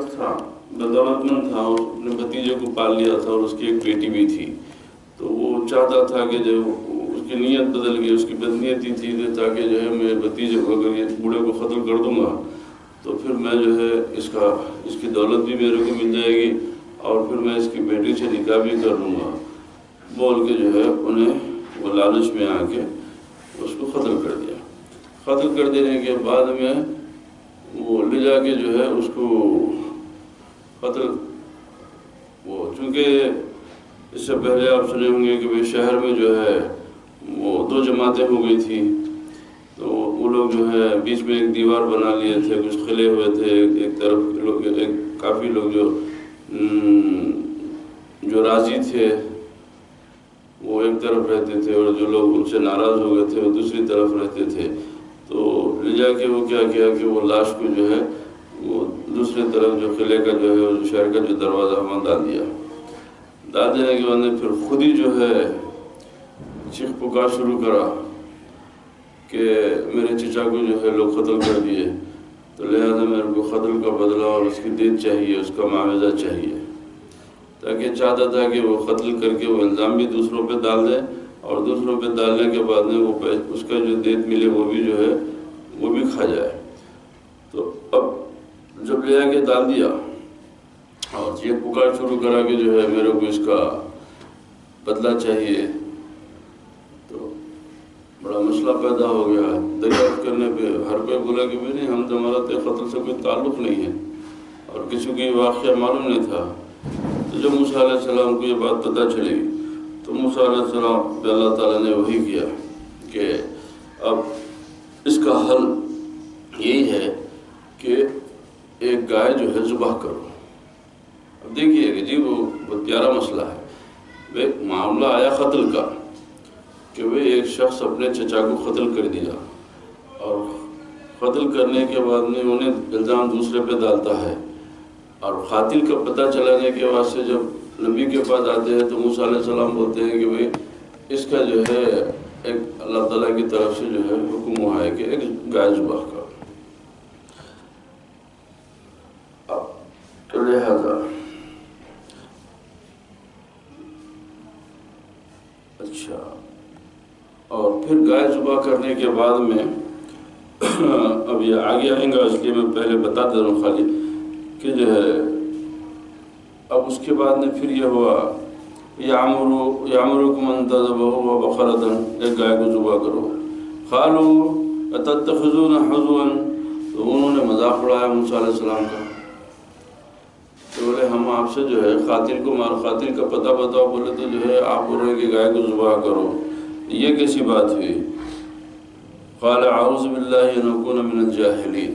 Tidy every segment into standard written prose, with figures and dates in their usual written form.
شخص تھا، بدولت مند تھا، اور اپنے بھتیجے کو پال لیا تھا اور اس کی ایک بیٹی بھی تھی. تو وہ چاہتا تھا کہ جو اس کی نیت بدل گئی، اس کی بدنیتی تھی تاکہ جو ہے میرے بھتیجے کو اگر یہ بوڑھے کو قتل کر دوں گا تو پھر میں جو ہے اس کی دولت بھی میرے کو مل جائے گی اور پھر میں اس کی بیٹی سے نکاح بھی کر لوں گا، بول کے جو ہے انہیں وہ لالچ میں آ کے اس کو قتل کر دیا. قتل کر دینے کے بعد میں وہ لے جا کے جو ہے اس کو قتل، وہ چونکہ اس سے پہلے آپ سنے ہوں گے کہ شہر میں جو ہے وہ 2 جماعتیں ہو گئی تھی. تو وہ لوگ جو ہے بیچ میں ایک دیوار بنا لیے تھے، کچھ قلعے ہوئے تھے. ایک طرف لوگ، کافی لوگ جو راضی تھے وہ ایک طرف رہتے تھے، اور جو لوگ ان سے ناراض ہو گئے تھے وہ دوسری طرف رہتے تھے. تو لے جا کے وہ کیا کیا کہ وہ لاش کو جو ہے وہ دوسری طرف جو قلعے کا جو ہے شہر کا جو دروازہ وہاں ڈال دیا. ڈال دینے کے بعد پھر خود ہی جو ہے چیخ پکار شروع کرا کہ میرے چچا کو جو ہے لوگ قتل کر دیے، تو لہذا میرے کو قتل کا بدلہ اور اس کی دیت چاہیے، اس کا معاوضہ چاہیے. تاکہ چاہتا تھا کہ وہ قتل کر کے وہ الزام بھی دوسروں پہ ڈال دے، اور دوسروں پہ ڈالنے کے بعد میں وہ اس کا جو دیت ملے وہ بھی جو ہے وہ بھی کھا جائے. تو اب جب لے آ کے ڈال دیا اور یہ پکار شروع کرا کہ جو ہے میرے کو اس کا بدلہ چاہیے، تو بڑا مسئلہ پیدا ہو گیا. دریافت کرنے پہ ہر کوئی بولا کہ نہیں، ہم تو ہمارا قتل سے کوئی تعلق نہیں ہے، اور کسی کو یہ واقعہ معلوم نہیں تھا. تو جب موسیٰ علیہ السلام کو یہ بات پتہ چلی تو موسیٰ علیہ السلام پہ اللہ تعالیٰ نے وحی کیا کہ اب اس کا حل یہی ہے کہ ایک گائے جو ہے ذبح کرو. اب دیکھیے کہ جی وہ بہت پیارا مسئلہ ہے. معاملہ آیا قتل کا کہ وہ ایک شخص اپنے چچا کو قتل کر دیا، اور قتل کرنے کے بعد میں انہیں الزام دوسرے پہ ڈالتا ہے، اور قاتل کا پتہ چلانے کے واسطے جب نبی کے پاس آتے ہیں تو موسیٰ علیہ السلام بولتے ہیں کہ بھئی اس کا جو ہے ایک اللہ تعالیٰ کی طرف سے جو ہے حکم ہوا ہے کہ ایک گائے ذبح کرو. تو لہذا اچھا، اور پھر گائے ذبح کرنے کے بعد میں اب یہ آگے آئیں گا، اس لیے میں پہلے بتا دے رہا ہوں خالی کہ جو ہے اب اس کے بعد میں پھر یہ ہوا یعمرکم ان تذبحوا بقرۃ، ایک گائے کو ذبح کرو. قالوا اتتخذون حزوا، تو انہوں نے مذاق اڑایا موسیٰ علیہ السلام کا. تو بولے ہم آپ سے جو ہے قاتل کا پتہ بتاؤ. بولے تو جو ہے آپ بول رہے ہیں کہ گائے کو ذبح کرو، یہ کیسی بات ہوئی؟ قال اعوذ باللہ ان اکون من الجاہلین.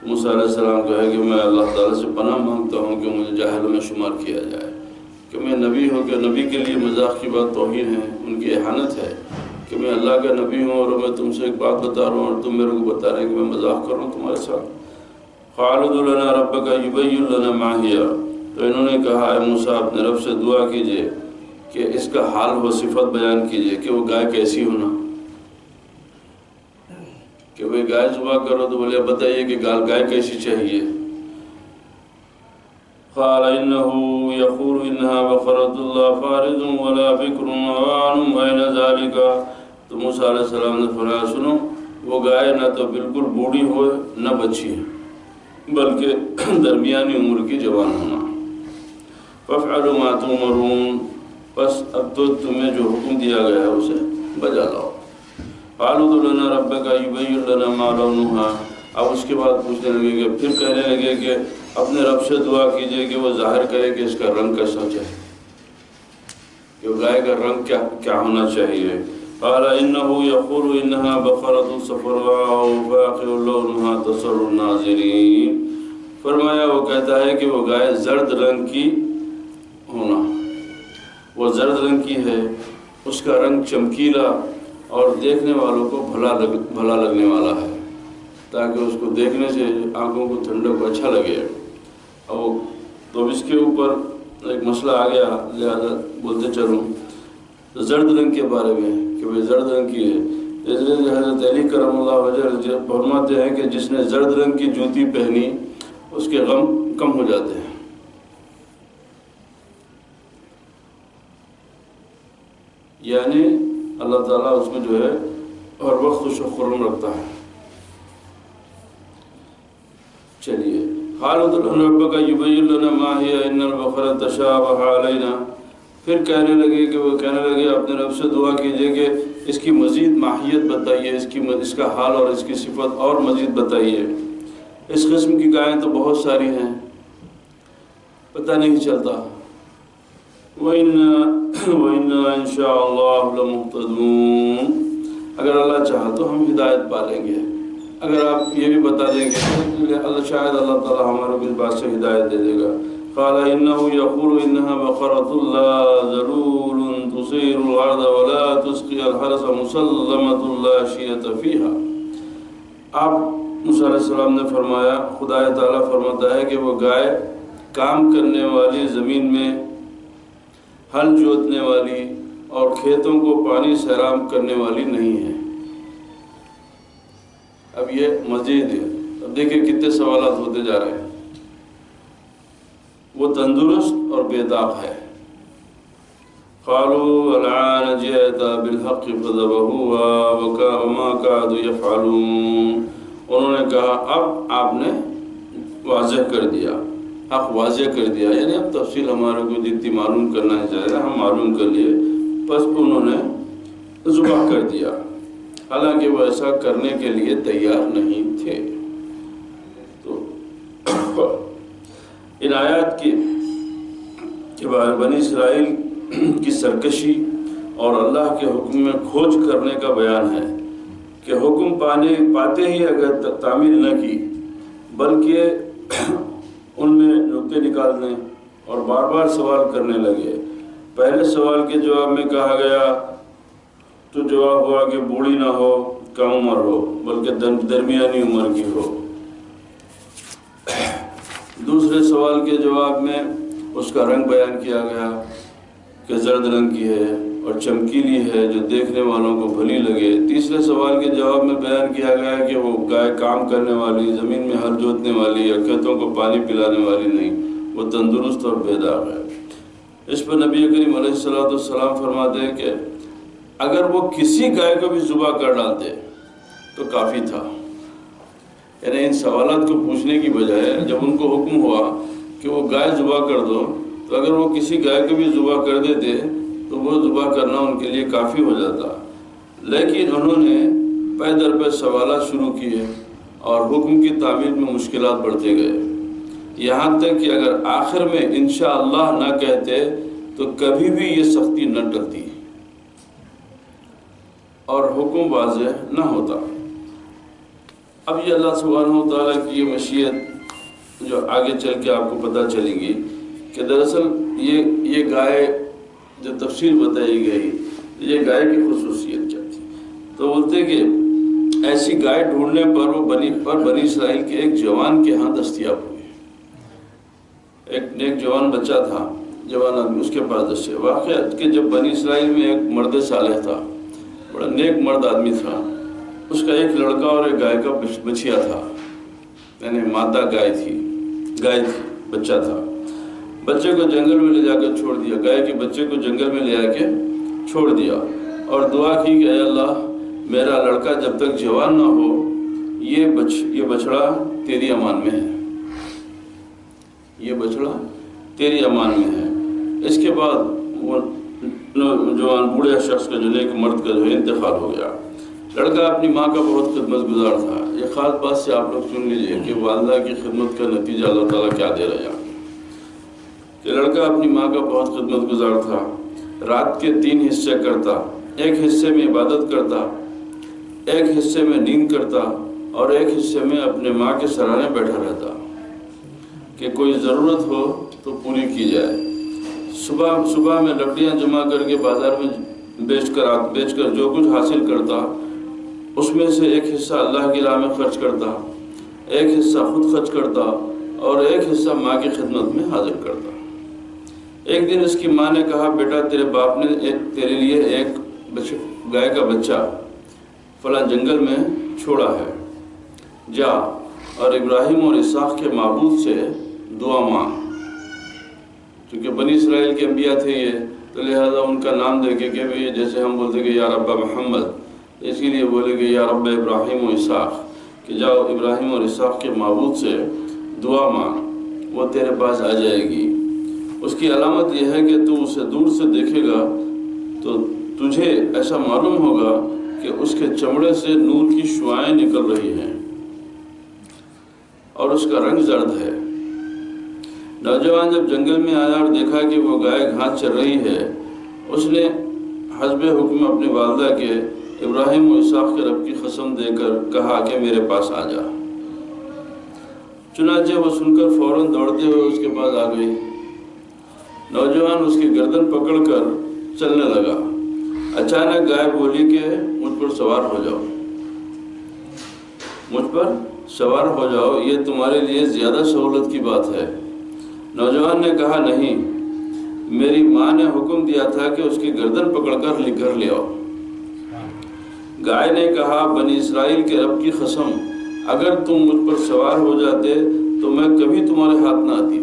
موسیٰ علیہ السلام کہا کہ میں اللہ تعالیٰ سے پناہ مانگتا ہوں کہ مجھے جاہلوں میں شمار کیا جائے، کہ میں نبی ہوں، کہ نبی کے لیے مذاق کی بات توہین ہے، ان کی اہانت ہے کہ میں اللہ کا نبی ہوں اور میں تم سے ایک بات بتا رہا ہوں اور تم میرے کو بتا رہے ہیں کہ میں مذاق کر رہا ہوں تمہارے ساتھ. قالوا ادع لنا ربک یبین لنا ما ہی، تو انہوں نے کہا اے موسیٰ اپنے رب سے دعا کیجئے کہ اس کا حال و صفت بیان کیجئے کہ وہ گائے کیسی ہونا، کہ وہ گائے ذبح کرو. تو بولے بتائیے کہ گائے کیسی چاہیے. قال انه يقول انها بقرۃ لا فارض ولا بكر عوان بين ذلك. تو موسیٰ علیہ السلام نے فرمایا سنو، وہ گائے نہ تو بالکل بوڑھی ہو نہ بچی ہے، بلکہ درمیانی عمر کی جوان ہونا. فافعلوا ما تؤمرون، بس اب تو تمہیں جو حکم دیا گیا ہے اسے بجا لاؤ. قالوا ادع لنا ربک یبین لنا ما لونها. اب اس کے بعد پوچھنے لگے کہ پھر کہنے لگے کہ اپنے رب سے دعا کیجئے کہ وہ ظاہر کرے کہ اس کا رنگ کیسا چاہیے، کہ گائے کا رنگ کیا ہونا چاہیے. قال انه يقول انها بقرۃ صفراء فاقع لونها تسر الناظرین. فرمایا وہ کہتا ہے کہ وہ گائے زرد رنگ کی ہونا، وہ زرد رنگ کی ہے، اس کا رنگ چمکیلا اور دیکھنے والوں کو بھلا لگنے والا ہے، تاکہ اس کو دیکھنے سے آنکھوں کو ٹھنڈک کو اچھا لگے. اور تو اس کے اوپر ایک مسئلہ آ گیا، لہذا بولتے چلوں زرد رنگ کے بارے میں کہ وہ زرد رنگ کی ہے. اس لیے حضرت علی کرم اللہ وجہ فرماتے ہیں کہ جس نے زرد رنگ کی جوتی پہنی اس کے غم کم ہو جاتے ہیں۔ یعنی اللہ تعالیٰ اس میں جو ہے ہر وقت خوش و خرم رکھتا ہے۔ چلیے، قالوا ادع لنا ربك يبين لنا ما هي ان البقرة تشابه علينا، پھر کہنے لگے اپنے رب سے دعا کیجئے کہ اس کی مزید ماہیت بتائیے، اس کا حال اور اس کی صفت اور مزید بتائیے۔ اس قسم کی گائیں تو بہت ساری ہیں، پتہ نہیں چلتا۔ وَإِنَّا إِن شَاءَ اللَّهُ لَمُهْتَدُونَ، اگر اللہ چاہا تو ہم ہدایت پالیں گے۔ اگر آپ یہ بھی بتا دیں گے شاید اللہ تعالیٰ ہمارے کو اس بات سے ہدایت دے دے گا۔ قال إنه يقول إنها بقرة لا ذلول تثير الأرض ولا تسقي الحرث مسلمة لا شية فيها۔ آپ موسیٰ علیہ السلام نے فرمایا، خدا تعالیٰ فرماتا ہے کہ وہ گائے کام کرنے والی، زمین میں ہل جوتنے والی اور کھیتوں کو پانی سیراب کرنے والی نہیں ہے۔ اب یہ مزید ہے، اب دیکھیں کتنے سوالات ہوتے جا رہے ہیں۔ وہ تندرست اور بے داغ ہے۔ قالوا الآن جئت بالحق فذبحوها وما كادوا يفعلون، انہوں نے کہا اب آپ نے واضح کر دیا، حق واضح کر دیا، یعنی اب تفصیل ہمارے کو جتنی معلوم کرنا چاہیے ہم معلوم کر لیے، بس انہوں نے ذبح کر دیا، حالانکہ وہ ایسا کرنے کے لیے تیار نہیں تھے۔ تو ان آیات کے بعد بنی اسرائیل کی سرکشی اور اللہ کے حکم میں کھوج کرنے کا بیان ہے کہ حکم پاتے ہی اگر تعمیل نہ کی، بلکہ ان میں نکتے نکالنے اور بار بار سوال کرنے لگے۔ پہلے سوال کے جواب میں کہا گیا تو جواب ہوا کہ بوڑھی نہ ہو، کم عمر ہو، بلکہ درمیانی عمر کی ہو۔ دوسرے سوال کے جواب میں اس کا رنگ بیان کیا گیا کہ زرد رنگ کی ہے اور چمکیلی ہے جو دیکھنے والوں کو بھلی لگے۔ تیسرے سوال کے جواب میں بیان کیا گیا کہ وہ گائے کام کرنے والی، زمین میں ہل جوتنے والی یا کھیتوں کو پانی پلانے والی نہیں، وہ تندرست اور بے داغ ہے۔ اس پر نبی کریم علیہ السلام فرماتے ہیں کہ اگر وہ کسی گائے کو بھی ذبح کر ڈالتے تو کافی تھا۔ یعنی ان سوالات کو پوچھنے کی بجائے جب ان کو حکم ہوا کہ وہ گائے ذبح کر دو، تو اگر وہ کسی گائے کو بھی ذبح کر دیتے تو وہ ذبح کرنا ان کے لیے کافی ہو جاتا، لیکن انہوں نے پے در پے سوالات شروع کیے اور حکم کی تعمیل میں مشکلات بڑھتے گئے، یہاں تک کہ اگر آخر میں انشاءاللہ نہ کہتے تو کبھی بھی یہ سختی نہ ٹلتی اور حکم واضح نہ ہوتا۔ اب یہ اللہ سبحانہ وتعالیٰ کی یہ مشیت جو آگے چل کے آپ کو پتہ چلے گی کہ دراصل یہ گائے جو تفصیل بتائی گئی، یہ گائے کی خصوصیت کیا تھی؟ تو بولتے کہ ایسی گائے ڈھونڈنے پر وہ بنی اسرائیل کے ایک جوان کے ہاں دستیاب ہوئی۔ ایک نیک جوان بچہ تھا، جوان آدمی، اس کے پاس دستیاب۔ واقعہ کہ جب بنی اسرائیل میں ایک مرد صالح تھا، بڑا نیک مرد آدمی تھا، اس کا ایک لڑکا اور ایک گائے کا بچیا تھا، یعنی مادہ گائے تھی، بچہ تھا۔ بچے کو جنگل میں لے جا کر چھوڑ دیا، گائے کے بچے کو جنگل میں لے جا کے چھوڑ دیا اور دعا کی کہ اے اللہ میرا لڑکا جب تک جوان نہ ہو یہ بچڑا تیری امان میں ہے، یہ بچڑا تیری امان میں ہے۔ اس کے بعد وہ نوجوان بوڑھے شخص کا جو نیک مرد کا جو انتقال ہو گیا۔ لڑکا اپنی ماں کا بہت خدمت گزار تھا۔ یہ خاص بات سے آپ لوگ سن لیجئے کہ والدہ کی خدمت کا نتیجہ اللہ تعالیٰ کیا دے رہا ہے کہ لڑکا اپنی ماں کا بہت خدمت گزار تھا، رات کے 3 حصے کرتا، ایک حصے میں عبادت کرتا، ایک حصے میں نیند کرتا اور ایک حصے میں اپنے ماں کے سرانے بیٹھا رہتا کہ کوئی ضرورت ہو تو پوری کی جائے۔ صبح میں لکڑیاں جمع کر کے بازار میں بیچ کر جو کچھ حاصل کرتا اس میں سے ایک حصہ اللہ کی راہ میں خرچ کرتا، ایک حصہ خود خرچ کرتا اور ایک حصہ ماں کی خدمت میں حاضر کرتا۔ ایک دن اس کی ماں نے کہا بیٹا تیرے باپ نے تیرے لیے ایک گائے کا بچہ فلاں جنگل میں چھوڑا ہے، جا اور ابراہیم اور اسحاق کے معبود سے دعا مانگ. کیونکہ بنی اسرائیل کے انبیاء تھے یہ، تو لہذا ان کا نام دے کے کہ جیسے ہم بولتے کہ یا رب محمد، اسی لیے بولے کہ یا رب ابراہیم و اسحاق، کہ جاؤ ابراہیم اور اسحاق کے معبود سے دعا مانگ، وہ تیرے پاس آ جائے گی. اس کی علامت یہ ہے کہ تو اسے دور سے دیکھے گا تو تجھے ایسا معلوم ہوگا کہ اس کے چمڑے سے نور کی شعاعیں نکل رہی ہیں اور اس کا رنگ زرد ہے. نوجوان جب جنگل میں آیا اور دیکھا کہ وہ گائے گھاس چر رہی ہے، اس نے حسب حکم اپنی والدہ کے ابراہیم و اسحاق کے رب کی قسم دے کر کہا کہ میرے پاس آ جا. چنانچہ وہ سن کر فوراً دوڑتے ہوئے اس کے پاس آ گئی. نوجوان اس کی گردن پکڑ کر چلنے لگا. اچانک گائے بولی کہ مجھ پر سوار ہو جاؤ، مجھ پر سوار ہو جاؤ، یہ تمہارے لیے زیادہ سہولت کی بات ہے. نوجوان نے کہا نہیں، میری ماں نے حکم دیا تھا کہ اس کی گردن پکڑ کر گھر لے آؤ. گائے نے کہا بنی اسرائیل کے رب کی قسم، اگر تم مجھ پر سوار ہو جاتے تو میں کبھی تمہارے ہاتھ نہ آتی.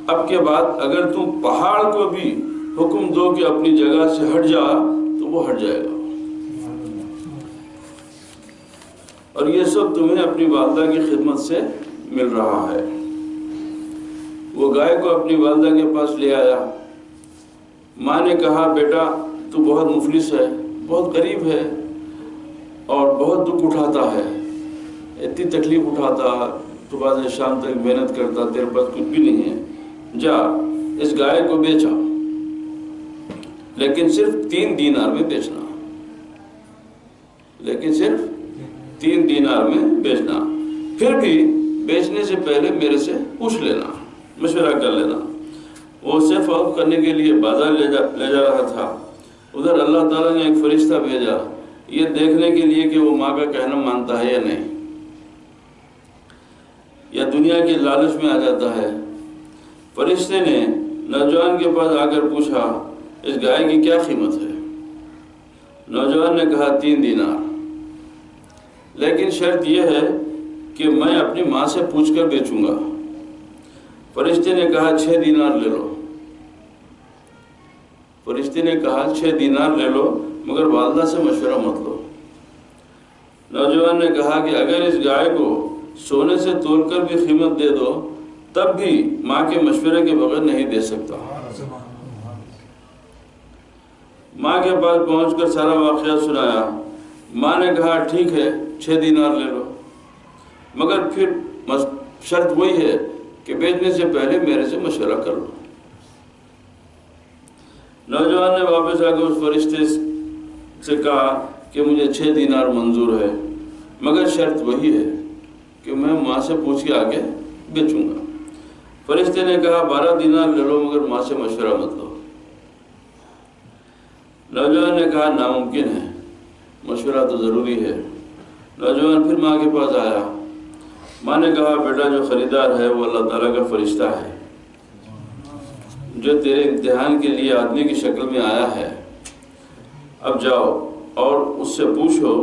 اب کے بعد اگر تم پہاڑ کو بھی حکم دو کہ اپنی جگہ سے ہٹ جا تو وہ ہٹ جائے گا. اور یہ سب تمہیں اپنی والدہ کی خدمت سے مل رہا ہے. وہ گائے کو اپنی والدہ کے پاس لے آیا. ماں نے کہا بیٹا تو بہت مفلس ہے، بہت غریب ہے اور بہت دکھ اٹھاتا ہے، اتنی تکلیف اٹھاتا، تو بعد شام تک محنت کرتا، تیرے پاس کچھ بھی نہیں ہے. جا اس گائے کو بیچا، لیکن صرف 3 دینار میں بیچنا، لیکن صرف 3 دینار میں بیچنا. پھر بھی بیچنے سے پہلے میرے سے پوچھ لینا، مشورہ کر لینا. وہ اسے فروخت کرنے کے لیے بازار لے جا رہا تھا. ادھر اللہ تعالیٰ نے ایک فرشتہ بھیجا یہ دیکھنے کے لیے کہ وہ ماں کا کہنا مانتا ہے یا نہیں، یا دنیا کے لالچ میں آ جاتا ہے. فرشتے نے نوجوان کے پاس آ کر پوچھا اس گائے کی کیا قیمت ہے؟ نوجوان نے کہا 3 دینار، لیکن شرط یہ ہے کہ میں اپنی ماں سے پوچھ کر بیچوں گا. فرشتے نے کہا 6 دینار لے لو. فرشتے نے کہا 6 دینار لے لو، مگر والدہ سے مشورہ مت لو. نوجوان نے کہا کہ اگر اس گائے کو سونے سے تول کر بھی قیمت دے دو تب بھی ماں کے مشورے کے بغیر نہیں دے سکتا. ماں کے پاس پہنچ کر سارا واقعہ سنایا. ماں نے کہا ٹھیک ہے 6 دینار لے لو، مگر پھر شرط وہی ہے کہ بیچنے سے پہلے میرے سے مشورہ کر لو. نوجوان نے واپس آ کر اس فرشتے سے کہا کہ مجھے 6 دینار منظور ہے، مگر شرط وہی ہے کہ میں ماں سے پوچھ کے آگے بیچوں گا. فرشتے نے کہا 12 دینار لے لو، مگر ماں سے مشورہ مت لو. نوجوان نے کہا ناممکن ہے، مشورہ تو ضروری ہے. نوجوان پھر ماں کے پاس آیا. ماں نے کہا بیٹا جو خریدار ہے وہ اللہ تعالیٰ کا فرشتہ ہے جو تیرے امتحان کے لیے آدمی کی شکل میں آیا ہے. اب جاؤ اور اس سے پوچھو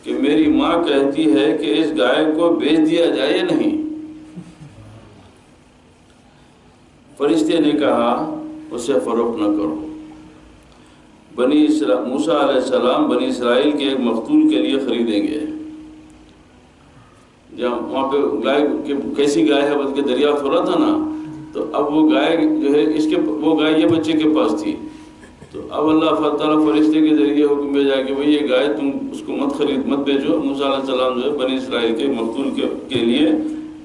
کہ میری ماں کہتی ہے کہ اس گائے کو بیچ دیا جائے یا نہیں. فرشتے نے کہا اسے فروخت نہ کرو. موسیٰ علیہ السلام بنی اسرائیل کے ایک مقتول کے لیے خریدیں گے. جب وہاں پہ گائے کیسی گائے ہے بلکہ دریافت ہو رہا تھا نا، تو اب وہ گائے جو ہے وہ گائے یہ بچے کے پاس تھی. تو اب اللہ تعالیٰ فرشتے کے ذریعے حکم بھیجا کہ بھئی یہ گائے تم اس کو مت بیچو. موسیٰ علیہ السلام جو ہے بنی اسرائیل کے مقتول کے لیے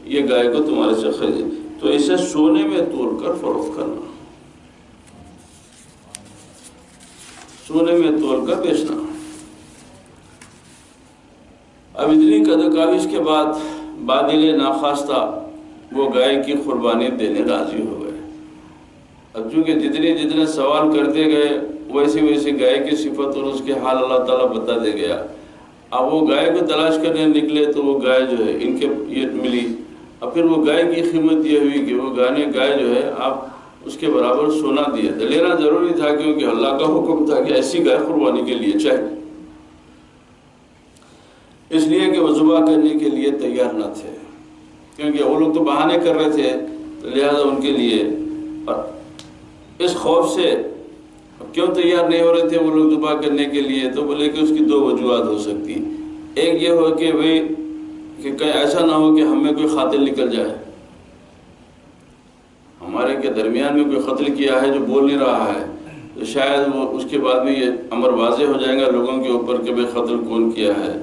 یہ گائے کو تمہارے سے خریدے، تو اسے سونے میں تول کر فروخت کرنا، سونے میں تول کر بیچنا. اب اتنی قدر کاوش کے بعد بادل ناخواستہ وہ گائے کی قربانی دینے راضی ہو گئے. اب چونکہ جتنے سوال کرتے گئے ویسے گائے کی صفت اور اس کے حال اللہ تعالیٰ بتا دے گیا. اب وہ گائے کو تلاش کرنے نکلے تو وہ گائے جو ہے ان کے یہ ملی. اب پھر وہ گائے کی قیمت یہ ہوئی کہ وہ گائے جو ہے آپ اس کے برابر سونا دیا تھا. لینا ضروری تھا کیونکہ اللہ کا حکم تھا کہ ایسی گائے قربانی کے لیے چاہیے، اس لیے کہ وہ ذبح کرنے کے لیے تیار نہ تھے، کیونکہ وہ لوگ تو بہانے کر رہے تھے، تو لہٰذا ان کے لیے اس خوف سے کیوں تیار نہیں ہو رہے تھے وہ لوگ ذبح کرنے کے لیے؟ تو بولے کہ اس کی دو وجوہات ہو سکتی، ایک یہ ہو کہ بھئی کہ کہیں ایسا نہ ہو کہ ہمیں کوئی قاتل نکل جائے، ہمارے کے درمیان میں کوئی قتل کیا ہے جو بول نہیں رہا ہے، تو شاید وہ اس کے بعد میں یہ امر واضح ہو جائے گا لوگوں کے اوپر کہ بھئی قتل کون کیا ہے۔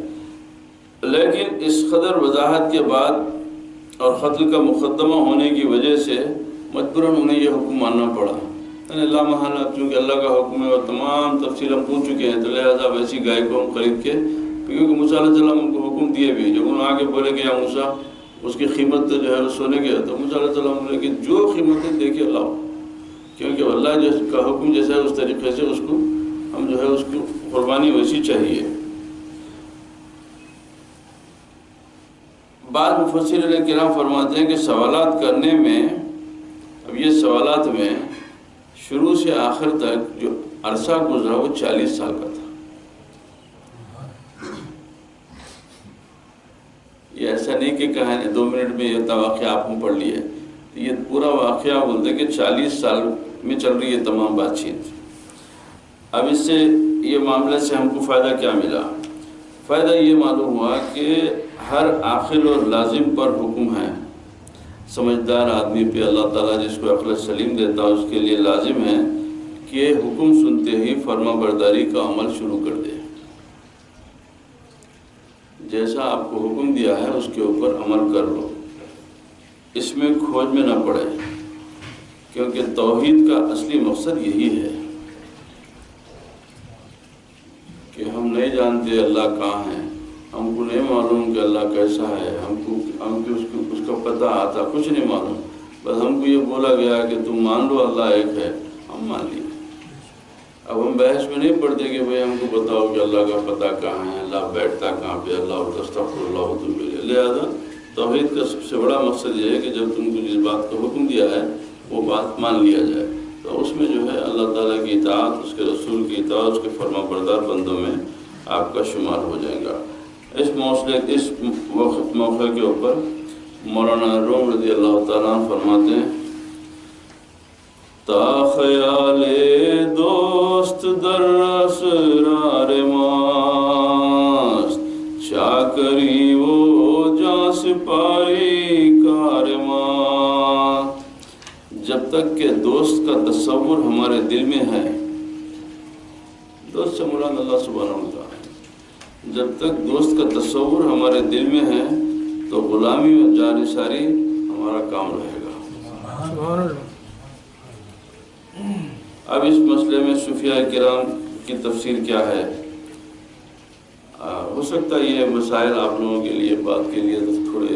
لیکن اس قدر وضاحت کے بعد اور قتل کا مقدمہ ہونے کی وجہ سے مجبوراً انہیں یہ حکم ماننا پڑا، یعنی اللہ محالہ چونکہ اللہ کا حکم ہے اور تمام تفصیل ہم پوچھ چکے ہیں، تو لہٰذا ویسی گائے کو ہم خرید کے، کیونکہ موسیٰ علیہ السلام ان کو حکم دیے بھی، جب انہوں آگے بولے کہ یا موسیٰ اس کی قیمت جو ہے سونے کے، تو موسیٰ علیہ السلام بولے کہ جو قیمتیں دیکھے لاؤ، کیونکہ اللہ کا حکم جیسا ہے اس طریقے سے اس کو ہم جو ہے اس کی قربانی ویسی چاہیے۔ بعض مفسرین کرام فرماتے ہیں کہ سوالات کرنے میں، اب یہ سوالات میں شروع سے آخر تک جو عرصہ گزرا وہ 40 سال کا تھا۔ یہ ایسا نہیں کہ کہانی 2 منٹ میں یہ واقعہ آپ نے پڑھ لیا ہے، یہ پورا واقعہ بولتے کہ 40 سال میں چل رہی ہے تمام بات چیت۔ اب اس سے یہ معاملے سے ہم کو فائدہ کیا ملا؟ فائدہ یہ معلوم ہوا کہ ہر عاقل اور لازم پر حکم ہے، سمجھدار آدمی پہ اللہ تعالیٰ جس کو عقل سلیم دیتا ہے اس کے لیے لازم ہے کہ حکم سنتے ہی فرما برداری کا عمل شروع کر دے، جیسا آپ کو حکم دیا ہے اس کے اوپر عمل کر لو، اس میں کھوج میں نہ پڑے، کیونکہ توحید کا اصلی مقصد یہی ہے کہ ہم نہیں جانتے اللہ کہاں ہے، ہم کو نہیں معلوم کہ اللہ کیسا ہے، ہم کو اس کا پتہ آتا کچھ نہیں معلوم، بس ہم کو یہ بولا گیا کہ تم مان لو اللہ ایک ہے، ہم مان لیے۔ اب ہم بحث میں نہیں پڑھتے کہ بھئی ہم کو بتاؤ کہ اللہ کا پتہ کہاں ہے، اللہ بیٹھتا کہاں پہ، اللہ استغفر اللہ تم ملے۔ لہذا توحید کا سب سے بڑا مقصد یہ ہے کہ جب تم کو جس بات کا حکم دیا ہے وہ بات مان لیا جائے، تو اس میں جو ہے اللہ تعالیٰ کی اطاعت، اس کے رسول کی اطاعت، اس کے فرما بردار بندوں میں آپ کا شمار ہو جائے گا۔ اس موقع کے اوپر مولانا روم رضی اللہ تعالیٰ عنہ فرماتے ہیں، تا خیال دوست در اسرار ماست، چاکری وہ جاں سپاری کار ماست۔ جب تک کہ دوست کا تصور ہمارے دل میں ہے، دوست سے مراد اللہ سبحانہ و تعالیٰ، جب تک دوست کا تصور ہمارے دل میں ہے تو غلامی اور جانثاری ہمارا کام رہے گا۔ اب اس مسئلے میں صوفیاء کرام کی تفسیر کیا ہے؟ ہو سکتا ہے یہ مسائل آپ لوگوں کے لیے بات کے لیے تھوڑے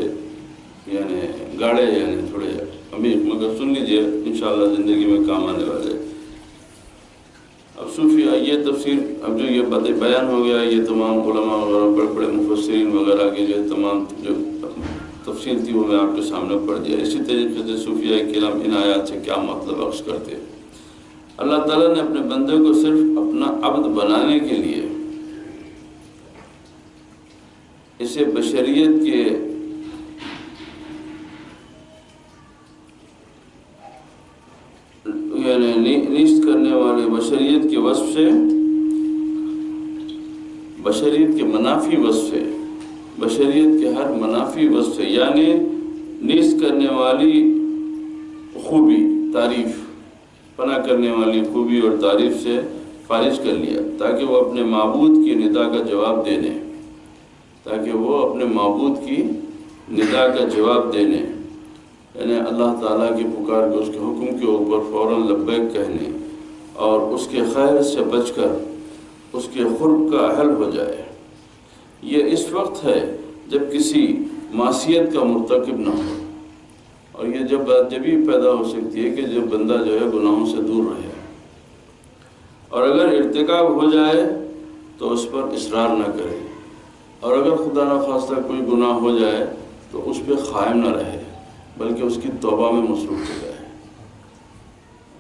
یعنی گاڑے یعنی تھوڑے عمیق، مگر سن لیجئے انشاءاللہ زندگی میں کام آنے والے۔ اب صوفیاء یہ تفسیر، اب جو یہ باتیں بیان ہو گیا، یہ تمام علماء وغیرہ بڑے بڑے مفسرین وغیرہ کی جو تمام جو تفسیر تھی وہ میں آپ کے سامنے پڑھ دیا۔ اسی طریقے سے صوفیاء کرام ان آیات سے کیا مطلب اخذ کرتے ہیں؟ اللہ تعالیٰ نے اپنے بندے کو صرف اپنا عبد بنانے کے لیے اسے بشریت کے یعنی نیست کرنے والے بشریت کے وصف سے، بشریت کے منافی وصف سے، بشریت کے ہر منافی وصف سے یعنی نیست کرنے والی خوبی، تعریف، پناہ کرنے والی خوبی اور تعریف سے فارغ کر لیا، تاکہ وہ اپنے معبود کی ندا کا جواب دینے، تاکہ وہ اپنے معبود کی ندا کا جواب دینے، یعنی اللہ تعالیٰ کی پکار کے اس کے حکم کے اوپر فوراً لبیک کہنے اور اس کے خیر سے بچ کر اس کے قرب کا اہل ہو جائے۔ یہ اس وقت ہے جب کسی معصیت کا مرتکب نہ ہو، اور یہ جب بات جبھی پیدا ہو سکتی ہے کہ جب بندہ جو ہے گناہوں سے دور رہے، اور اگر ارتکاب ہو جائے تو اس پر اصرار نہ کرے، اور اگر خدا نخواستہ کوئی گناہ ہو جائے تو اس پہ قائم نہ رہے بلکہ اس کی توبہ میں مصروف ہو جائے،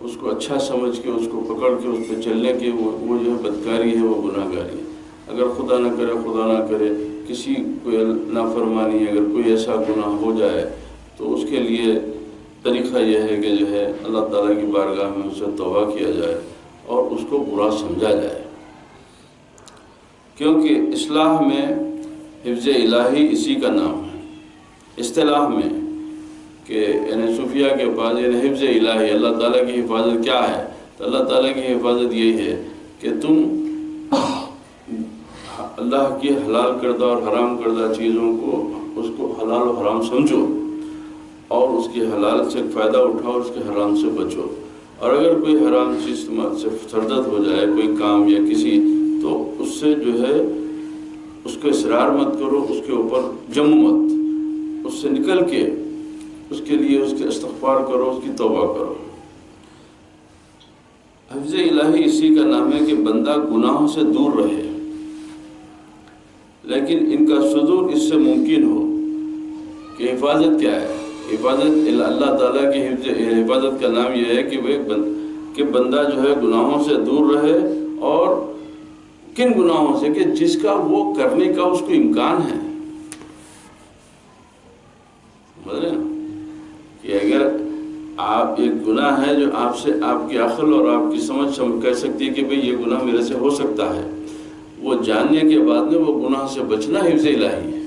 اس کو اچھا سمجھ کے اس کو پکڑ کے اس پہ چلنے کے وہ جو ہے بدکاری ہے، وہ گناہ گاری ہے۔ اگر خدا نہ کرے کسی کوئی نافرمانی اگر کوئی ایسا گناہ ہو جائے تو اس کے لیے طریقہ یہ ہے کہ جو ہے اللہ تعالیٰ کی بارگاہ میں اسے توبہ کیا جائے اور اس کو برا سمجھا جائے، کیونکہ اصلاح میں حفظ الہی اسی کا نام ہے۔ اصطلاح میں کہ یعنی صوفیہ کے پاس یعنی حفظ الہی، اللہ تعالیٰ کی حفاظت کیا ہے؟ تو اللہ تعالیٰ کی حفاظت یہی ہے کہ تم اللہ کی حلال کردہ اور حرام کردہ چیزوں کو اس کو حلال و حرام سمجھو اور اس کی حلال سے فائدہ اٹھاؤ، اس کے حرام سے بچو، اور اگر کوئی حرام چیز سے سردت ہو جائے کوئی کام یا کسی، تو اس سے جو ہے اس کو اصرار مت کرو، اس کے اوپر جم مت، اس سے نکل کے اس کے لیے اس کے استغفار کرو، اس کی توبہ کرو۔ حفظ الہی اسی کا نام ہے کہ بندہ گناہوں سے دور رہے، لیکن ان کا صدور اس سے ممکن ہو کہ حفاظت کیا ہے؟ حفاظت اللہ تعالیٰ کی حفاظت کا نام یہ ہے کہ بندہ جو ہے گناہوں سے دور رہے، اور کن گناہوں سے؟ کہ جس کا وہ کرنے کا اس کو امکان ہے۔ کہ اگر آپ ایک گناہ ہے جو آپ سے آپ کی عقل اور آپ کی سمجھ کہہ سکتی ہے کہ بھئی یہ گناہ میرے سے ہو سکتا ہے، وہ جاننے کے بعد میں وہ گناہ سے بچنا حفظ الہی ہے۔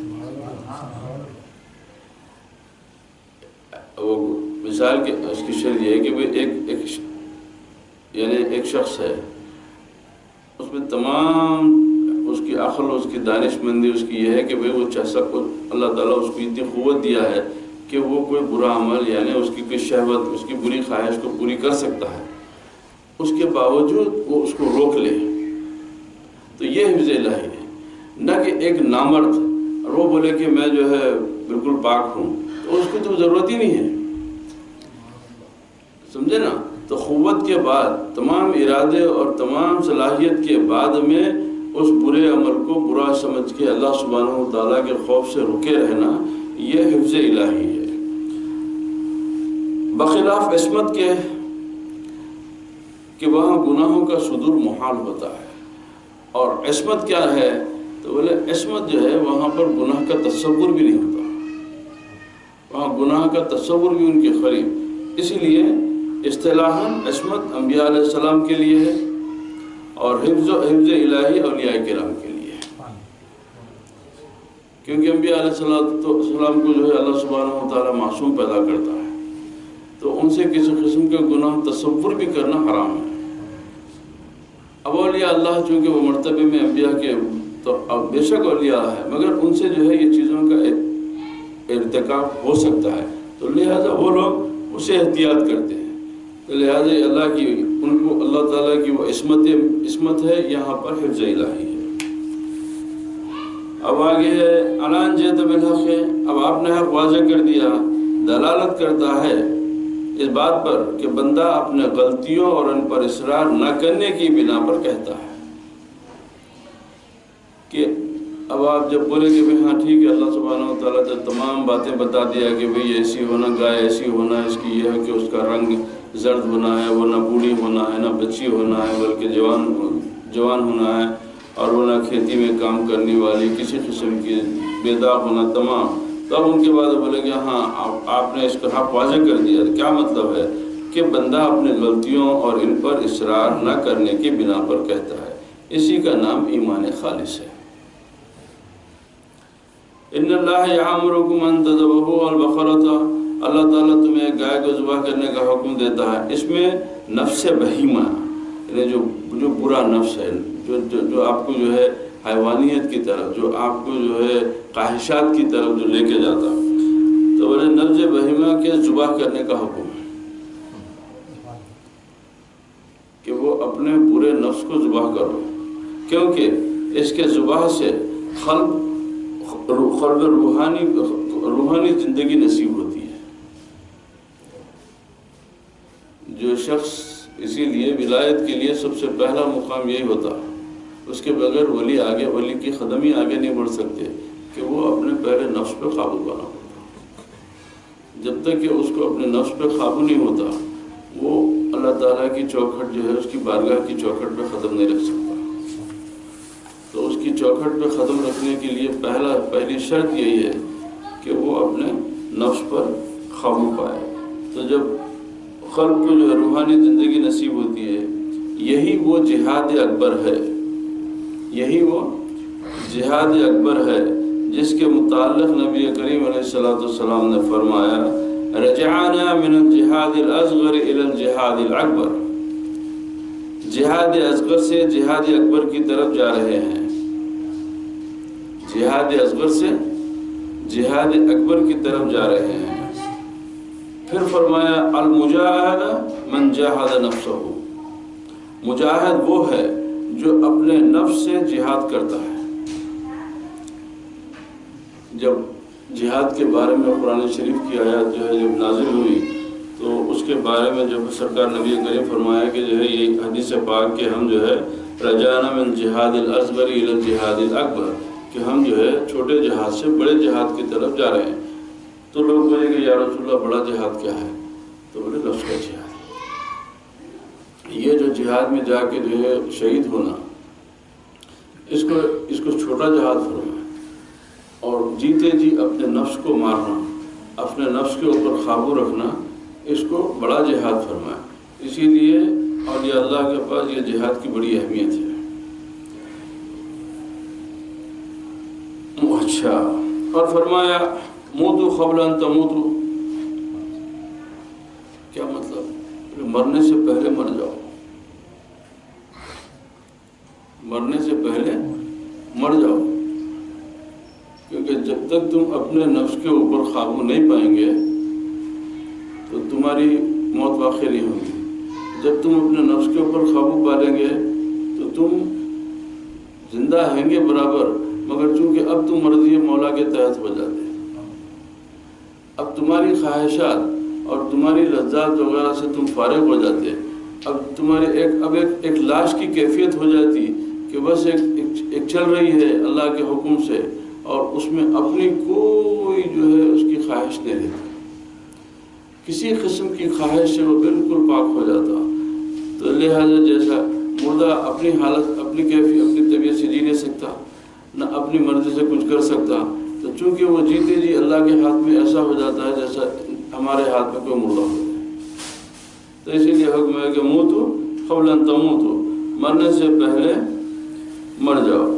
وہ مثال کے اس کی شرط یہ ہے کہ ایک شخص ہے، اس میں تمام اس کی عقل، اس کی دانش مندی اس کی یہ ہے کہ بھئی وہ اللہ تعالیٰ اس کو اتنی قوت دیا ہے کہ وہ کوئی برا عمل یعنی اس کی کوئی شہوت، اس کی بری خواہش کو پوری کر سکتا ہے، اس کے باوجود وہ اس کو روک لے، تو یہ حفظ الہی ہے۔ نہ کہ ایک نامرد اور وہ بولے کہ میں جو ہے بالکل پاک ہوں، تو اس کو تو ضرورت ہی نہیں ہے، سمجھے نا؟ تو قوت کے بعد، تمام ارادے اور تمام صلاحیت کے بعد میں اس برے عمل کو برا سمجھ کے اللہ سبحانہ و تعالیٰ کے خوف سے رکے رہنا، یہ حفظ الہی ہے۔ بخلاف عصمت کے کہ وہاں گناہوں کا صدور محال ہوتا ہے، اور عصمت کیا ہے؟ تو بولے عصمت جو ہے وہاں پر گناہ کا تصور بھی نہیں ہوتا، وہاں گناہ کا تصور بھی ان کے قریب۔ اسی لیے اصطلاحاً عصمت انبیاء علیہ السلام کے لیے ہے، اور حفظ الہی اولیاء کرام کے لیے ہے، کیونکہ انبیاء علیہ السلام کو جو ہے اللہ سبحانہ و تعالیٰ معصوم پیدا کرتا ہے، تو ان سے کسی قسم کے گناہ تصور بھی کرنا حرام ہے۔ اب اولیاء اللہ چونکہ وہ مرتبے میں انبیاء کے تو اب بے شک اولیاء ہے، مگر ان سے جو ہے یہ چیزوں کا ارتکاب ہو سکتا ہے، تو لہٰذا وہ لوگ اسے احتیاط کرتے ہیں، تو لہٰذا اللہ کی ان کو اللہ تعالیٰ کی وہ عصمت ہے، یہاں پر حفظ الہی ہے۔ اب آگے ہے اعلان جیت بالحق ہے، اب آپ نے حق واضح کر دیا، دلالت کرتا ہے اس بات پر کہ بندہ اپنے غلطیوں اور ان پر اصرار نہ کرنے کی بنا پر کہتا ہے کہ اب آپ جب بولے کہ ہاں ٹھیک ہے، اللہ سبحانہ و تعالیٰ جب تمام باتیں بتا دیا کہ بھئی ایسی ہونا، گائے ایسی ہونا، اس کی یہ ہے کہ اس کا رنگ زرد ہونا ہے، وہ نہ بوڑھی ہونا ہے نہ بچی ہونا ہے، بلکہ جوان ہونا ہے، اور وہ نہ کھیتی میں کام کرنے والی کسی قسم کی بے داغ ہونا، تمام۔ تب ان کے بعد بولے کہ ہاں آپ نے اس کا حق واضح کر دیا۔ کیا مطلب ہے؟ کہ بندہ اپنے غلطیوں اور ان پر اصرار نہ کرنے کی بنا پر کہتا ہے، اسی کا نام ایمان خالص ہے۔ ان اللہ یامرکم ان تذبحوا البقرۃ، اللہ تعالیٰ تمہیں ایک گائے کو ذبح کرنے کا حکم دیتا ہے۔ اس میں نفس بہیمہ یعنی جو برا نفس ہے، جو آپ کو جو ہے حیوانیت کی طرف، جو آپ کو جو ہے خواہشات کی طرف جو لے کے جاتا، تو بولے نفس بہیمہ کے ذبح کرنے کا حکم ہے کہ وہ اپنے برے نفس کو ذبح کرو، کیونکہ اس کے ذبح سے خلق روحانی زندگی نصیب ہوتی ہے۔ جو شخص، اسی لیے ولایت کے لیے سب سے پہلا مقام یہی ہوتا، اس کے بغیر ولی کی قدم ہی آگے نہیں بڑھ سکتے کہ وہ اپنے پہلے نفس پہ قابو پانا ہوتا۔ جب تک کہ اس کو اپنے نفس پہ قابو نہیں ہوتا، وہ اللہ تعالیٰ کی چوکھٹ جو ہے، اس کی بارگاہ کی چوکھٹ پہ قدم نہیں رکھ سکتا۔ تو اس کی چوکھٹ پہ قدم رکھنے کے لیے پہلی شرط یہی ہے کہ وہ اپنے نفس پر قابو پائے۔ تو جب خلق کو جو روحانی زندگی نصیب ہوتی ہے، یہی وہ جہاد اکبر ہے، یہی وہ جہاد اکبر ہے جس کے متعلق نبی کریم علیہ السلام نے فرمایا رجعنا من الجہاد الاصغر الى الجہاد الاکبر، جہاد اصغر سے جہاد اکبر کی طرف جا رہے ہیں، جہاد اصغر سے جہاد اکبر کی طرف جا رہے ہیں۔ پھر فرمایا المجاہد من جاہد نفسہ، مجاہد وہ ہے جو اپنے نفس سے جہاد کرتا ہے۔ جب جہاد کے بارے میں قرآن شریف کی آیات جو ہے جب نازل ہوئی تو اس کے بارے میں جب سرکار نبی کریم فرمایا کہ جو ہے یہ حدیث پاک کہ ہم جو ہے رجعنا من جہاد الاصغر الی الجہاد الاکبر، کہ ہم جو ہے چھوٹے جہاد سے بڑے جہاد کی طرف جا رہے ہیں۔ تو لوگ بولے کہ یا رسول اللہ بڑا جہاد کیا ہے؟ تو بولے نفس کا جہاد، یہ جو جہاد میں جا کے جو ہے شہید ہونا، اس کو چھوٹا جہاد فرمایا، اور جیتے جی اپنے نفس کو مارنا، اپنے نفس کے اوپر قابو رکھنا، اس کو بڑا جہاد فرمایا۔ اسی لیے اولیاء اللہ کے پاس یہ جہاد کی بڑی اہمیت ہے۔ اچھا، اور فرمایا موتو قبل ان تموتو، کیا مطلب؟ مرنے سے پہلے مر جاؤ، مرنے سے پہلے مر جاؤ، کیونکہ جب تک تم اپنے نفس کے اوپر قابو نہیں پائیں گے تو تمہاری موت واقع نہیں ہوگی۔ جب تم اپنے نفس کے اوپر قابو پا لیں گے تو تم زندہ ہیں گے برابر، مگر چونکہ اب تم مرضی مولا کے تحت ہو جاتے، اب تمہاری خواہشات اور تمہاری لذات وغیرہ سے تم فارغ ہو جاتے، اب تمہاری ایک لاش کی کیفیت ہو جاتی کہ بس ایک چل رہی ہے اللہ کے حکم سے، اور اس میں اپنی کوئی جو ہے اس کی خواہش نہیں رہتی، کسی قسم کی خواہش سے وہ بالکل پاک ہو جاتا۔ تو لہٰذا جیسا مردہ اپنی حالت، اپنی کیفیت، اپنی طبیعت سے جی نہیں سکتا، نہ اپنی مرضی سے کچھ کر سکتا، تو چونکہ وہ جیتے جی اللہ کے ہاتھ میں ایسا ہو جاتا ہے جیسا ہمارے ہاتھ میں کوئی مردہ ہو جائے۔ تو اسی لیے حکم ہے کہ موتو قبل ان تموتو، مرنے سے پہلے مر جاؤ،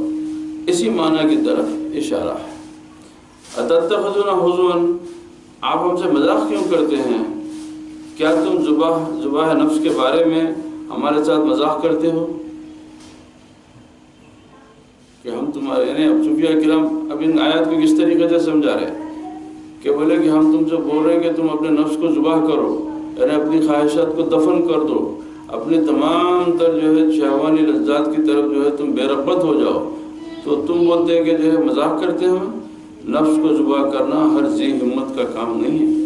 اسی معنی کی طرف اشارہ ہے۔ اتتخذون ہزوا، آپ ہم سے مذاق کیوں کرتے ہیں؟ کیا تم ذبح نفس کے بارے میں ہمارے ساتھ مذاق کرتے ہو کہ ہم تمہارے، یعنی اب صوفیاء کرام اب ان آیات کو کس طریقے سے سمجھا رہے ہیں کہ بولے کہ ہم تم سے بول رہے ہیں کہ تم اپنے نفس کو ذبح کرو، یعنی اپنی خواہشات کو دفن کر دو، اپنی تمام تر جو ہے شہوانی لذات کی طرف جو ہے تم بے رغبت ہو جاؤ، تو تم بولتے ہیں کہ جو ہے مذاق کرتے ہو۔ نفس کو ذبح کرنا ہر ذی ہمت کا کام نہیں ہے،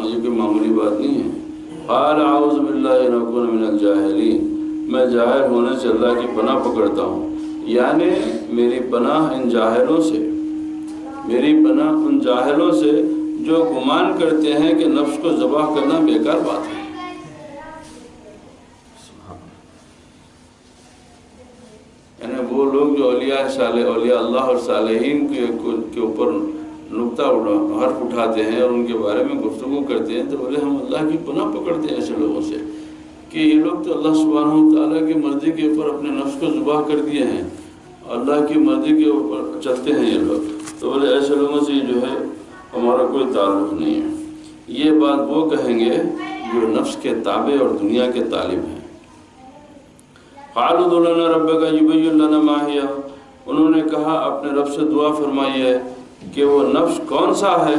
یہ کوئی معمولی بات نہیں ہے۔ قال اعوذ باللہ ان اکون من الجاہلین، میں جاہل ہونے سے اللہ کی پناہ پکڑتا ہوں، یعنی میری پناہ ان جاہلوں سے، میری پناہ ان جاہلوں سے جو گمان کرتے ہیں کہ نفس کو ذبح کرنا بیکار بات ہے۔ یعنی وہ لوگ جو اولیاء اللہ اور صالحین کے اوپر نقطہ حرف اٹھاتے ہیں اور ان کے بارے میں گفتگو کرتے ہیں، تو بولے ہم اللہ کی پناہ پکڑتے ہیں ایسے لوگوں سے کہ یہ لوگ تو اللہ سبحانہ وتعالیٰ کی مرضی کے اوپر اپنے نفس کو ذبح کر دیے ہیں، اللہ کی مرضی کے اوپر چلتے ہیں یہ لوگ، تو بولے ایسے لوگوں سے جو ہے ہمارا کوئی تعلق نہیں ہے۔ یہ بات وہ کہیں گے جو نفس کے تابع اور دنیا کے طالب ہیں۔ قالوا ادع لنا ربک یبین لنا ما ہی، انہوں نے کہا اپنے رب سے دعا فرمائیے کہ وہ نفس کون سا ہے۔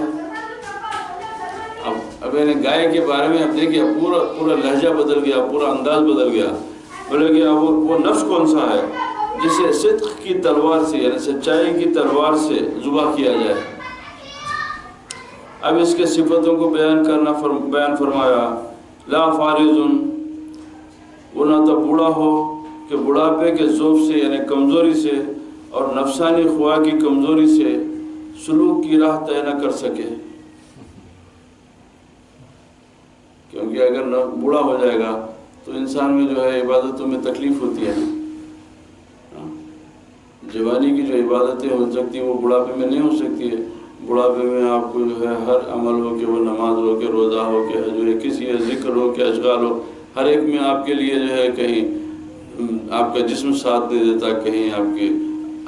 اب یعنی گائے کے بارے میں اب دیکھیے پورا لہجہ بدل گیا، پورا انداز بدل گیا، بولے کہ وہ نفس کون سا ہے جسے صدق کی تلوار سے، یعنی سچائی کی تلوار سے ذبح کیا جائے۔ اب اس کے صفتوں کو بیان فرمایا، لا فارض، وہ نہ تو بوڑھا ہو کہ بڑھاپے کے ذوف سے یعنی کمزوری سے اور نفسانی خواہ کی کمزوری سے سلوک کی راہ طے نہ کر سکے، کیونکہ اگر بوڑھا ہو جائے گا تو انسان میں جو ہے عبادتوں میں تکلیف ہوتی ہے، جوانی کی جو عبادتیں ہو سکتی ہیں وہ بڑھاپے میں نہیں ہو سکتی ہے۔ بڑھاپے میں آپ کو جو ہے ہر عمل ہو کہ وہ نماز ہو کہ روزہ ہو کہ حج ہو، کسی ذکر ہو کہ اشغال ہو، ہر ایک میں آپ کے لیے جو ہے کہیں آپ کا جسم ساتھ نہیں دیتا، کہیں آپ کی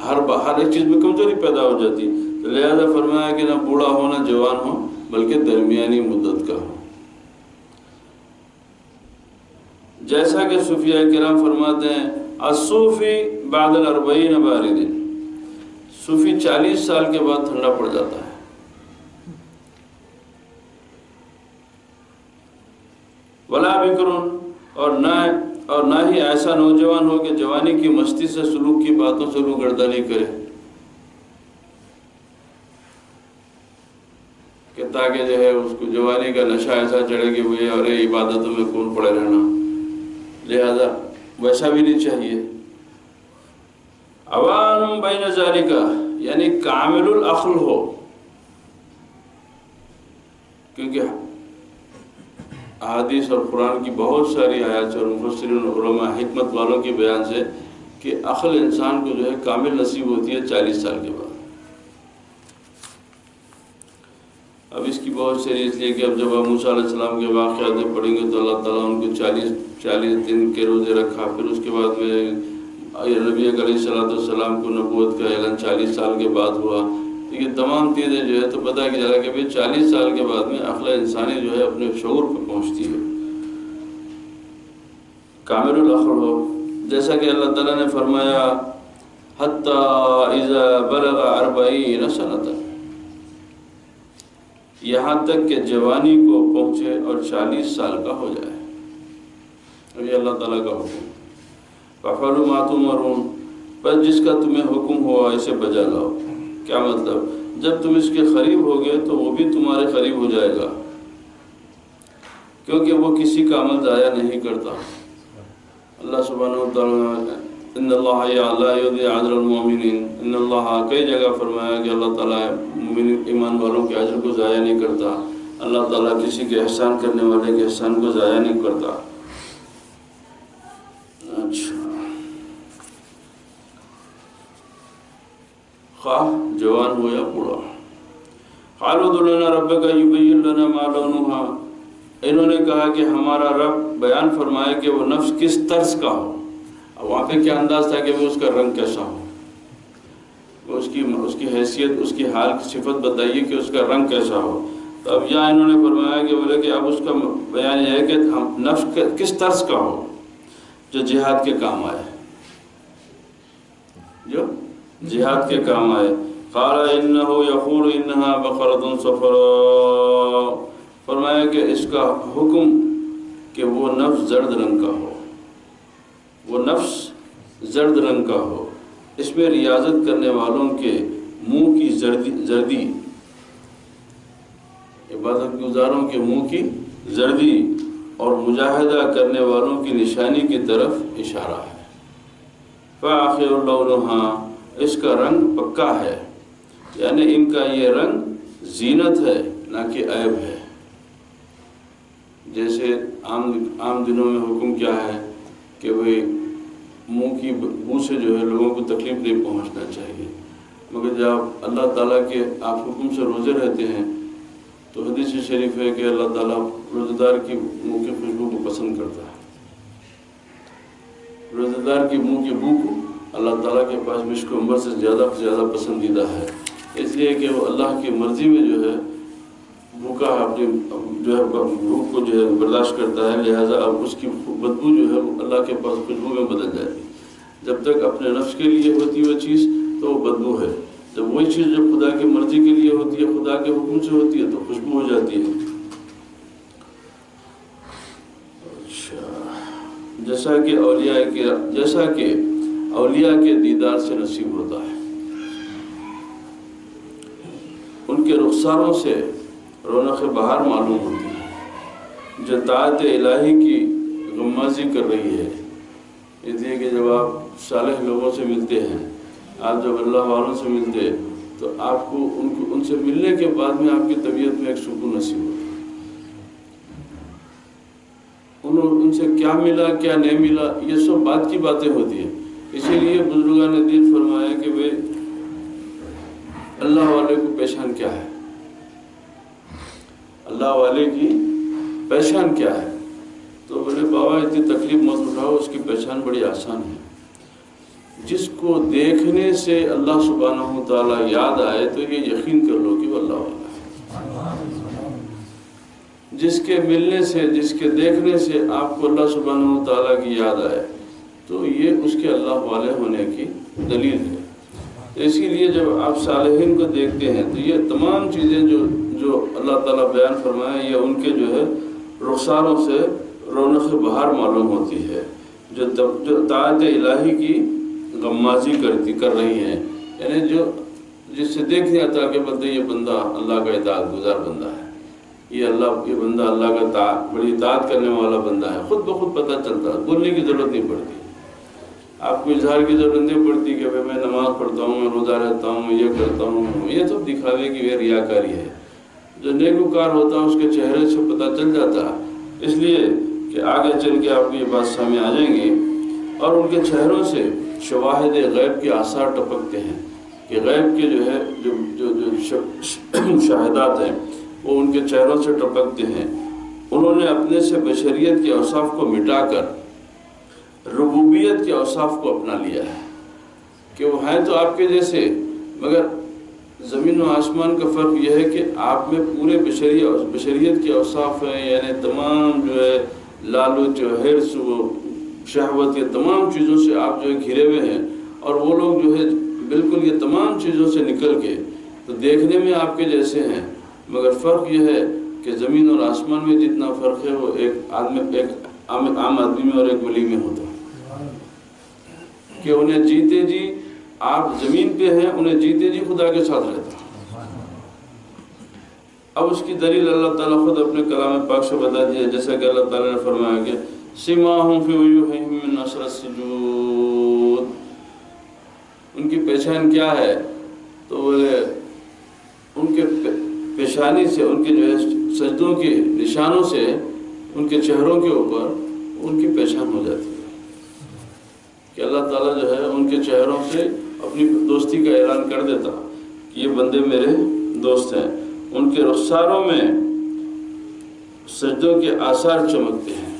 ہر ایک چیز میں کمزوری پیدا ہو جاتی، تو لہذا فرمایا کہ نہ بوڑھا ہو نہ جوان ہو بلکہ درمیانی مدت کا ہو۔ جیسا کہ صوفیاء کرام فرماتے ہیں الصوفی بعد الاربعین بارد، صوفی 40 سال کے بعد ٹھنڈا پڑ جاتا ہے۔ ولا بکرن، اور نہ ہی ایسا نوجوان ہو کہ جوانی کی مستی سے سلوک کی باتوں سے روگردانی کرے، کہ تاکہ جو ہے اس کو جوانی کا نشہ ایسا چڑھے کہ وہ ارے عبادتوں میں کون پڑے رہنا، لہذا ویسا بھی نہیں چاہیے۔ عوان بین ذالک، یعنی کامل العقل ہو، کیونکہ احادیث اور قرآن کی بہت ساری آیات اور مفسرین علماء حکمت والوں کے بیان سے کہ عقل انسان کو جو ہے کامل نصیب ہوتی ہے 40 سال کے بعد۔ اب اس کی بہت ساری اس لیے کہ اب جب موسیٰ علیہ السلام کے واقعات پڑھیں گے تو اللہ تعالیٰ ان کو 40 دن کے روزے رکھا، پھر اس کے بعد میں نبی علیہ السلام کو نبوت کا اعلان 40 سال کے بعد ہوا۔ یہ تمام چیزیں جو ہے تو پتہ چلا کہ 40 سال کے بعد میں عقل انسانی جو ہے اپنے شعور پر پہنچتی ہے، کامل العقل ہو، جیسا کہ اللہ تعالیٰ نے فرمایا حتی اذا بلغ 40 سنۃ، یہاں تک کہ جوانی کو پہنچے اور 40 سال کا ہو جائے۔ اب یہ اللہ تعالیٰ کا حکم، فَفَعَلُوا مَا تُؤْمَرُونَ، بس جس کا تمہیں حکم ہوا اسے بجا لاؤ۔ کیا مطلب؟ جب تم اس کے قریب ہوگے تو وہ بھی تمہارے قریب ہو جائے گا، کیونکہ وہ کسی کا عمل ضائع نہیں کرتا۔ اللہ سبحانہ وتعالیٰ ان اللہ لا یضیع اجر المؤمنین، ان اللہ کئی جگہ فرمایا کہ اللہ تعالیٰ مومن ایمان والوں کے اجر کو ضائع نہیں کرتا، اللہ تعالیٰ کسی کے احسان کرنے والے کے احسان کو ضائع نہیں کرتا۔ اچھا، خواہ جوان ہو یا بوڑھا۔ قالوا ادع لنا ربک یبین لنا ما لونھا، انہوں نے کہا کہ ہمارا رب بیان فرمائے کہ وہ نفس کس طرز کا ہو۔ اب وہاں پہ کیا انداز تھا کہ وہ اس کا رنگ کیسا ہو، اس کی حیثیت، اس کی حال کی صفت بتائیے کہ اس کا رنگ کیسا ہو۔ تو اب یہاں انہوں نے فرمایا کہ بولے کہ اب اس کا بیان یہ ہے کہ نفس کس طرز کا ہو جو جہاد کے کام آئے، جو جہاد کے کام آئے۔ قال انہ یقول انہا بقرۃ صفراء، فرمایا کہ اس کا حکم کہ وہ نفس زرد رنگ کا ہو، وہ نفس زرد رنگ کا ہو، اس میں ریاضت کرنے والوں کے منہ کی زردی، عبادت گزاروں کے منہ کی زردی اور مجاہدہ کرنے والوں کی نشانی کی طرف اشارہ ہے۔ فآخر لونھا، اس کا رنگ پکا ہے، یعنی ان کا یہ رنگ زینت ہے نہ کہ عیب ہے۔ جیسے عام دنوں میں حکم کیا ہے کہ بھئی منہ کی بو سے جو ہے لوگوں کو تکلیف نہیں پہنچنا چاہیے، مگر جب اللہ تعالیٰ کے آپ حکم سے روزے رہتے ہیں تو حدیث شریف ہے کہ اللہ تعالیٰ روزہ دار کی منہ کی خوشبو کو پسند کرتا ہے، روزہ دار کی منہ کی بو کو اللہ تعالیٰ کے پاس مشک و عنبر سے زیادہ پسندیدہ ہے، اس لیے کہ وہ اللہ کی مرضی میں جو ہے بھوکا اپنی جو ہے بھوک کو جو ہے برداشت کرتا ہے، لہٰذا اب اس کی بدبو جو ہے وہ اللہ کے پاس خوشبو میں بدل جاتی ہے۔ جب تک اپنے نفس کے لیے ہوتی وہ چیز تو وہ بدبو ہے، جب وہی چیز جب خدا کی مرضی کے لیے ہوتی ہے، خدا کے حکم سے ہوتی ہے تو خوشبو ہو جاتی ہے۔ اچھا، جیسا کہ اولیاء کے دیدار سے نصیب ہوتا ہے، ان کے رخساروں سے رونق بہار معلوم ہوتی ہے، جو طاعت الہی کی غمازی کر رہی ہے۔ اس لیے کہ جب آپ صالح لوگوں سے ملتے ہیں، آپ جب اللہ والوں سے ملتے تو آپ کو ان سے ملنے کے بعد میں آپ کی طبیعت میں ایک سکون نصیب ہوتا ہے۔ ان سے کیا ملا کیا نہیں ملا یہ سب بات کی باتیں ہوتی ہیں، اسی لیے بزرگان دین فرمایا کہ بھئی اللہ والے کو پہچان کیا ہے، اللہ والے کی پہچان کیا ہے؟ تو بولے بابا اتنی تکلیف مت اٹھاؤ، اس کی پہچان بڑی آسان ہے۔ جس کو دیکھنے سے اللہ سبحانہ و تعالیٰ یاد آئے تو یہ یقین کر لو کہ وہ اللہ والا ہے۔ جس کے ملنے سے، جس کے دیکھنے سے آپ کو اللہ سبحانہ و تعالیٰ کی یاد آئے تو یہ اس کے اللہ والے ہونے کی دلیل ہے۔ تو اسی لیے جب آپ صالحین کو دیکھتے ہیں تو یہ تمام چیزیں جو اللہ تعالیٰ بیان فرمائے، یہ ان کے جو ہے رخساروں سے رونق بہار معلوم ہوتی ہے، جو طاعت الہی کی غمازی کر رہی ہیں، یعنی جس سے دیکھ نہیں آتا کہ بندے یہ بندہ اللہ کا اطاعت گزار بندہ ہے، یہ بندہ اللہ کا بڑی اطاعت کرنے والا بندہ ہے، خود بخود پتہ چلتا ہے، بولنے کی ضرورت نہیں پڑتی، آپ کو اظہار کی ضرورت نہیں پڑتی کہ میں نماز پڑھتا ہوں، میں روزہ رہتا ہوں، میں یہ کرتا ہوں، یہ تو دکھاوے کی ریاکاری ہے۔ جو نیکوکار ہوتا ہے اس کے چہرے سے پتہ چل جاتا ہے، اس لیے کہ آگے چل کے آپ کو یہ بات سامنے آ جائیں گی، اور ان کے چہروں سے شواہد غیب کے آثار ٹپکتے ہیں کہ غیب کے جو ہے جو شاہدات ہیں وہ ان کے چہروں سے ٹپکتے ہیں۔ انہوں نے اپنے سے بشریت کے اوصاف کو مٹا کر ربوبیت کے اوصاف کو اپنا لیا ہے کہ وہ ہیں تو آپ کے جیسے، مگر زمین و آسمان کا فرق یہ ہے کہ آپ میں پورے بشریت کے اوصاف ہیں، یعنی تمام جو ہے لالچ و حرص و شہوت کے تمام چیزوں سے آپ جو ہے گھرے ہوئے ہیں، اور وہ لوگ جو ہے بالکل یہ تمام چیزوں سے نکل کے تو دیکھنے میں آپ کے جیسے ہیں، مگر فرق یہ ہے کہ زمین اور آسمان میں جتنا فرق ہے وہ ایک عام آدمی میں اور ایک ولی میں ہوتا ہے کہ انہیں جیتے جی آپ زمین پہ ہیں، انہیں جیتے جی خدا کے ساتھ رہتا ہے۔ اب اس کی دلیل اللہ تعالیٰ خود اپنے کلام پاک سے بتا دیا، جیسا کہ اللہ تعالیٰ نے فرمایا کہ سِمَاهُمْ فِي وُجُوهِهِمْ مِنْ أَثَرِ السُّجُودِ، ان کی پہچان کیا ہے؟ تو بولے ان کے پیشانی سے، ان کے جو ہے سجدوں کے نشانوں سے، ان کے چہروں کے اوپر ان کی پہچان ہو جاتی ہے کہ اللہ تعالیٰ جو ہے ان کے چہروں سے اپنی دوستی کا اعلان کر دیتا کہ یہ بندے میرے دوست ہیں۔ ان کے رخساروں میں سجدوں کے آثار چمکتے ہیں۔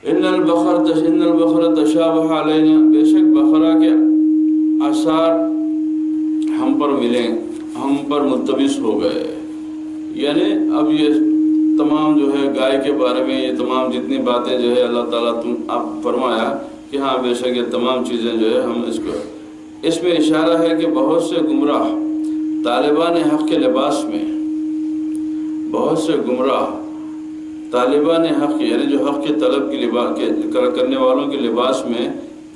ان البقرہ تشابہ علینا، بے شک بقرہ کے آثار ہم پر ملیں، ہم پر ملتبس ہو گئے، یعنی اب یہ تمام جو ہے گائے کے بارے میں یہ تمام جتنی باتیں جو ہے اللہ تعالیٰ آپ فرمایا کہ ہاں بے شک یہ تمام چیزیں جو ہے ہم اس میں اشارہ ہے کہ بہت سے گمراہ طالبان حق کے لباس میں، بہت سے گمراہ طالبان حق یعنی جو حق کے طلب کی کرنے والوں کے لباس میں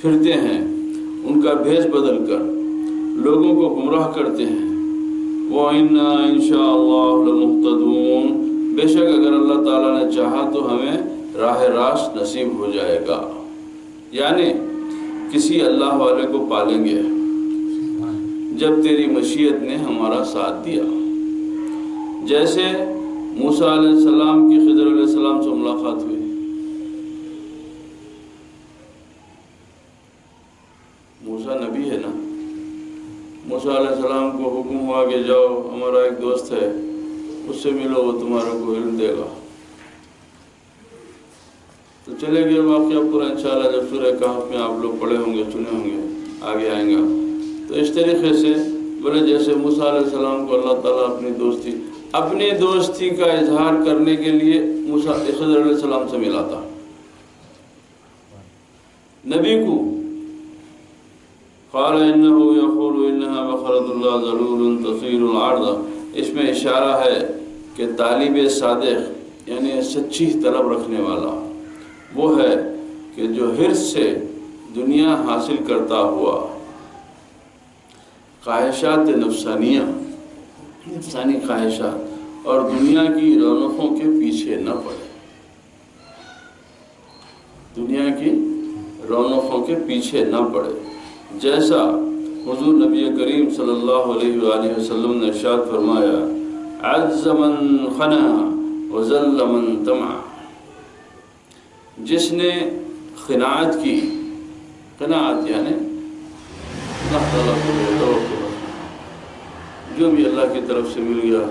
پھرتے ہیں، ان کا بھیس بدل کر لوگوں کو گمراہ کرتے ہیں۔ وَإِنَّا إِن شَاءَ اللَّهُ لَمُهْتَدُونَ، بے شک اگر اللہ تعالیٰ نے چاہا تو ہمیں راہ راست نصیب ہو جائے گا، یعنی کسی اللہ والے کو پالیں گے جب تیری مشیت نے ہمارا ساتھ دیا۔ جیسے موسیٰ علیہ السلام کی خضر علیہ السلام سے ملاقات ہوئی، موسیٰ نبی ہے نا، موسیٰ علیہ السلام کو حکم ہوا کہ جاؤ ہمارا ایک دوست ہے اس سے ملو، وہ تمہارے کو علم دے گا۔ تو چلے گئے، واقعہ پورا انشاءاللہ جب سورہ کہف میں آپ لوگ پڑھے ہوں گے، سنے ہوں گے، آگے آئیں گا۔ تو اس طریقے سے بولے جیسے موسیٰ علیہ السلام کو اللہ تعالیٰ اپنی دوستی کا اظہار کرنے کے لیے خضر علیہ السلام سے ملا تھا۔ نبی کو قال انه يقول انها بقرة لا ذلول تثير الارض، اس میں اشارہ ہے کہ طالب صادق یعنی سچی طلب رکھنے والا وہ ہے کہ جو حرص سے دنیا حاصل کرتا ہوا خواہشات نفسانی خواہشات اور دنیا کی رونقوں کے پیچھے نہ پڑے، دنیا کی رونقوں کے پیچھے نہ پڑے، جیسا حضور نبی کریم صلی اللہ علیہ وآلہ وسلم نے ارشاد فرمایا عز من خنا وذل من طمع، جس نے قناعت کی، قناعت یعنی اللہ تعالیٰ کو توکل رکھنا، جو بھی اللہ کی طرف سے مل گیا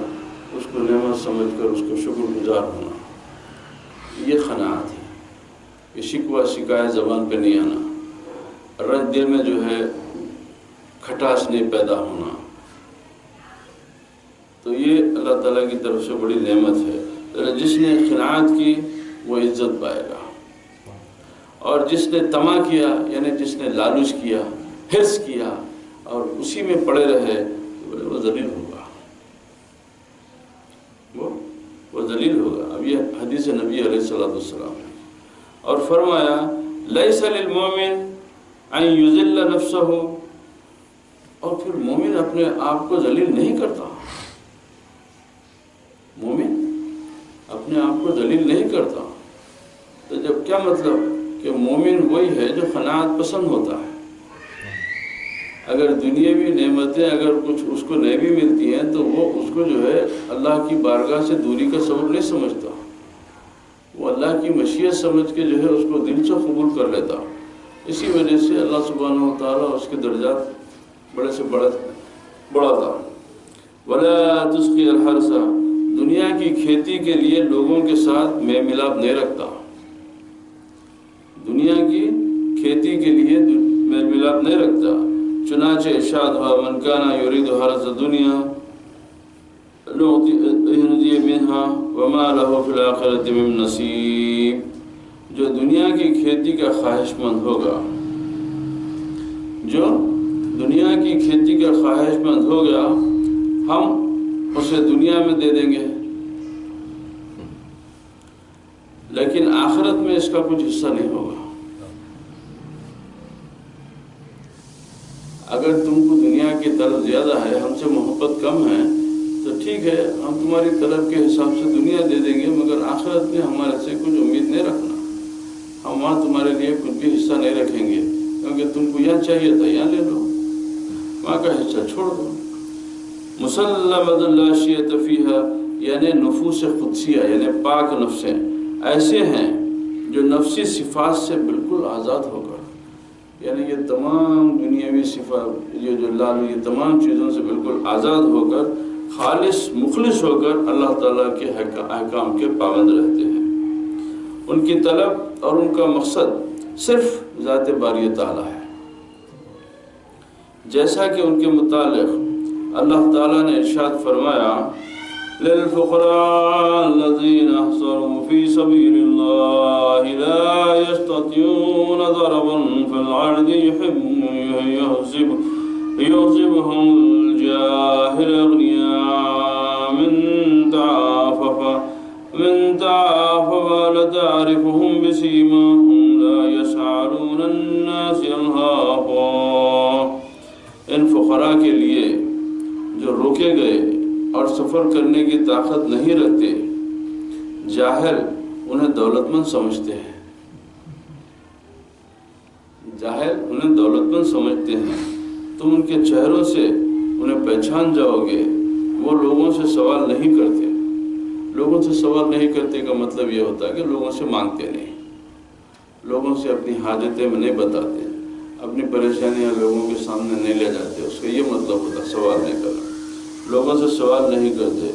اس کو نعمت سمجھ کر اس کو شکر گزار ہونا، یہ قناعت ہے۔ یہ شکوہ شکایت زبان پہ نہیں آنا، رنج دل میں جو ہے کھٹاس نہیں پیدا ہونا، تو یہ اللہ تعالیٰ کی طرف سے بڑی نعمت ہے۔ جس نے قناعت کی وہ عزت پائے گا، اور جس نے طمع کیا یعنی جس نے لالچ کیا، حرص کیا اور اسی میں پڑے رہے وہ ذلیل ہوگا، وہ ذلیل ہوگا۔ اب یہ حدیث نبی علیہ السلام ہے، اور فرمایا لیس للمومن ان یذل نفسہ، اور پھر مومن اپنے آپ کو ذلیل نہیں کرتا، مومن اپنے آپ کو ذلیل نہیں کرتا۔ تو جب کیا مطلب کہ مومن وہی ہے جو قناعت پسند ہوتا ہے، اگر دنیاوی نعمتیں اگر کچھ اس کو نہیں بھی ملتی ہیں تو وہ اس کو جو ہے اللہ کی بارگاہ سے دوری کا سبب نہیں سمجھتا، وہ اللہ کی مشیت سمجھ کے جو ہے اس کو دل سے قبول کر لیتا۔ اسی وجہ سے اللہ سبحانہ و تعالیٰ اس کے درجات بڑے سے بڑھاتا۔ وَلَا تُسْقِيَ الْحَرْثَ، دنیا کی کھیتی کے لیے لوگوں کے ساتھ میل ملاپ نہیں رکھتا، دنیا کی کھیتی کے لیے میل ملاپ نہیں رکھتا۔ چنانچہ ارشاد ہوا من کان یرید حرث الدنیا نؤتیہ منہا وما لہ فی الآخرۃ من نصیب، جو دنیا کی کھیتی کا خواہش مند ہوگا، جو دنیا کی کھیتی کا خواہش مند ہو گیا ہم اسے دنیا میں دے دیں گے، لیکن آخرت میں اس کا کچھ حصہ نہیں ہوگا۔ اگر تم کو دنیا کی طلب زیادہ ہے، ہم سے محبت کم ہے، تو ٹھیک ہے ہم تمہاری طلب کے حساب سے دنیا دے دیں گے، مگر آخرت میں ہمارے سے کچھ امید نہیں رکھنا، ہم وہاں تمہارے لیے کچھ بھی حصہ نہیں رکھیں گے، کیونکہ تم کو یہاں چاہیے تھا یہاں لے لو، وہاں کا حصہ چھوڑ دو۔ مسلمۃ لا شیۃ فیہا، یعنی نفوس قدسیہ یعنی پاک نفسیں ایسے ہیں جو نفسی صفات سے بالکل آزاد ہو کر، یعنی یہ تمام دنیاوی صفات جو لالو یہ تمام چیزوں سے بالکل آزاد ہو کر خالص مخلص ہو کر اللہ تعالیٰ کے احکام کے پابند رہتے ہیں۔ ان کی طلب اور ان کا مقصد صرف ذات باری تعالیٰ ہے، جیسا کہ ان کے متعلق اللہ تعالیٰ نے ارشاد فرمایا للفقراء الذين احصروا في سبيل الله لا يستطيعون ضربا في الأرض يحسبهم الجاهل أغنياء من تعافف لتعرفهم بسيماهم لا يسألون الناس إلحافا۔ ان فقراء کے لیے جو روکے گئے اور سفر کرنے کی طاقت نہیں رکھتے، جاہل انہیں دولت مند سمجھتے ہیں، جاہل انہیں دولت مند سمجھتے ہیں، تم ان کے چہروں سے انہیں پہچان جاؤ گے، وہ لوگوں سے سوال نہیں کرتے۔ لوگوں سے سوال نہیں کرتے کا مطلب یہ ہوتا ہے کہ لوگوں سے مانگتے نہیں، لوگوں سے اپنی حاجتیں نہیں بتاتے، اپنی پریشانیاں لوگوں کے سامنے نہیں لے جاتے، اس کا یہ مطلب ہوتا ہے سوال نہیں کرنا، لوگوں سے سوال نہیں کرتے۔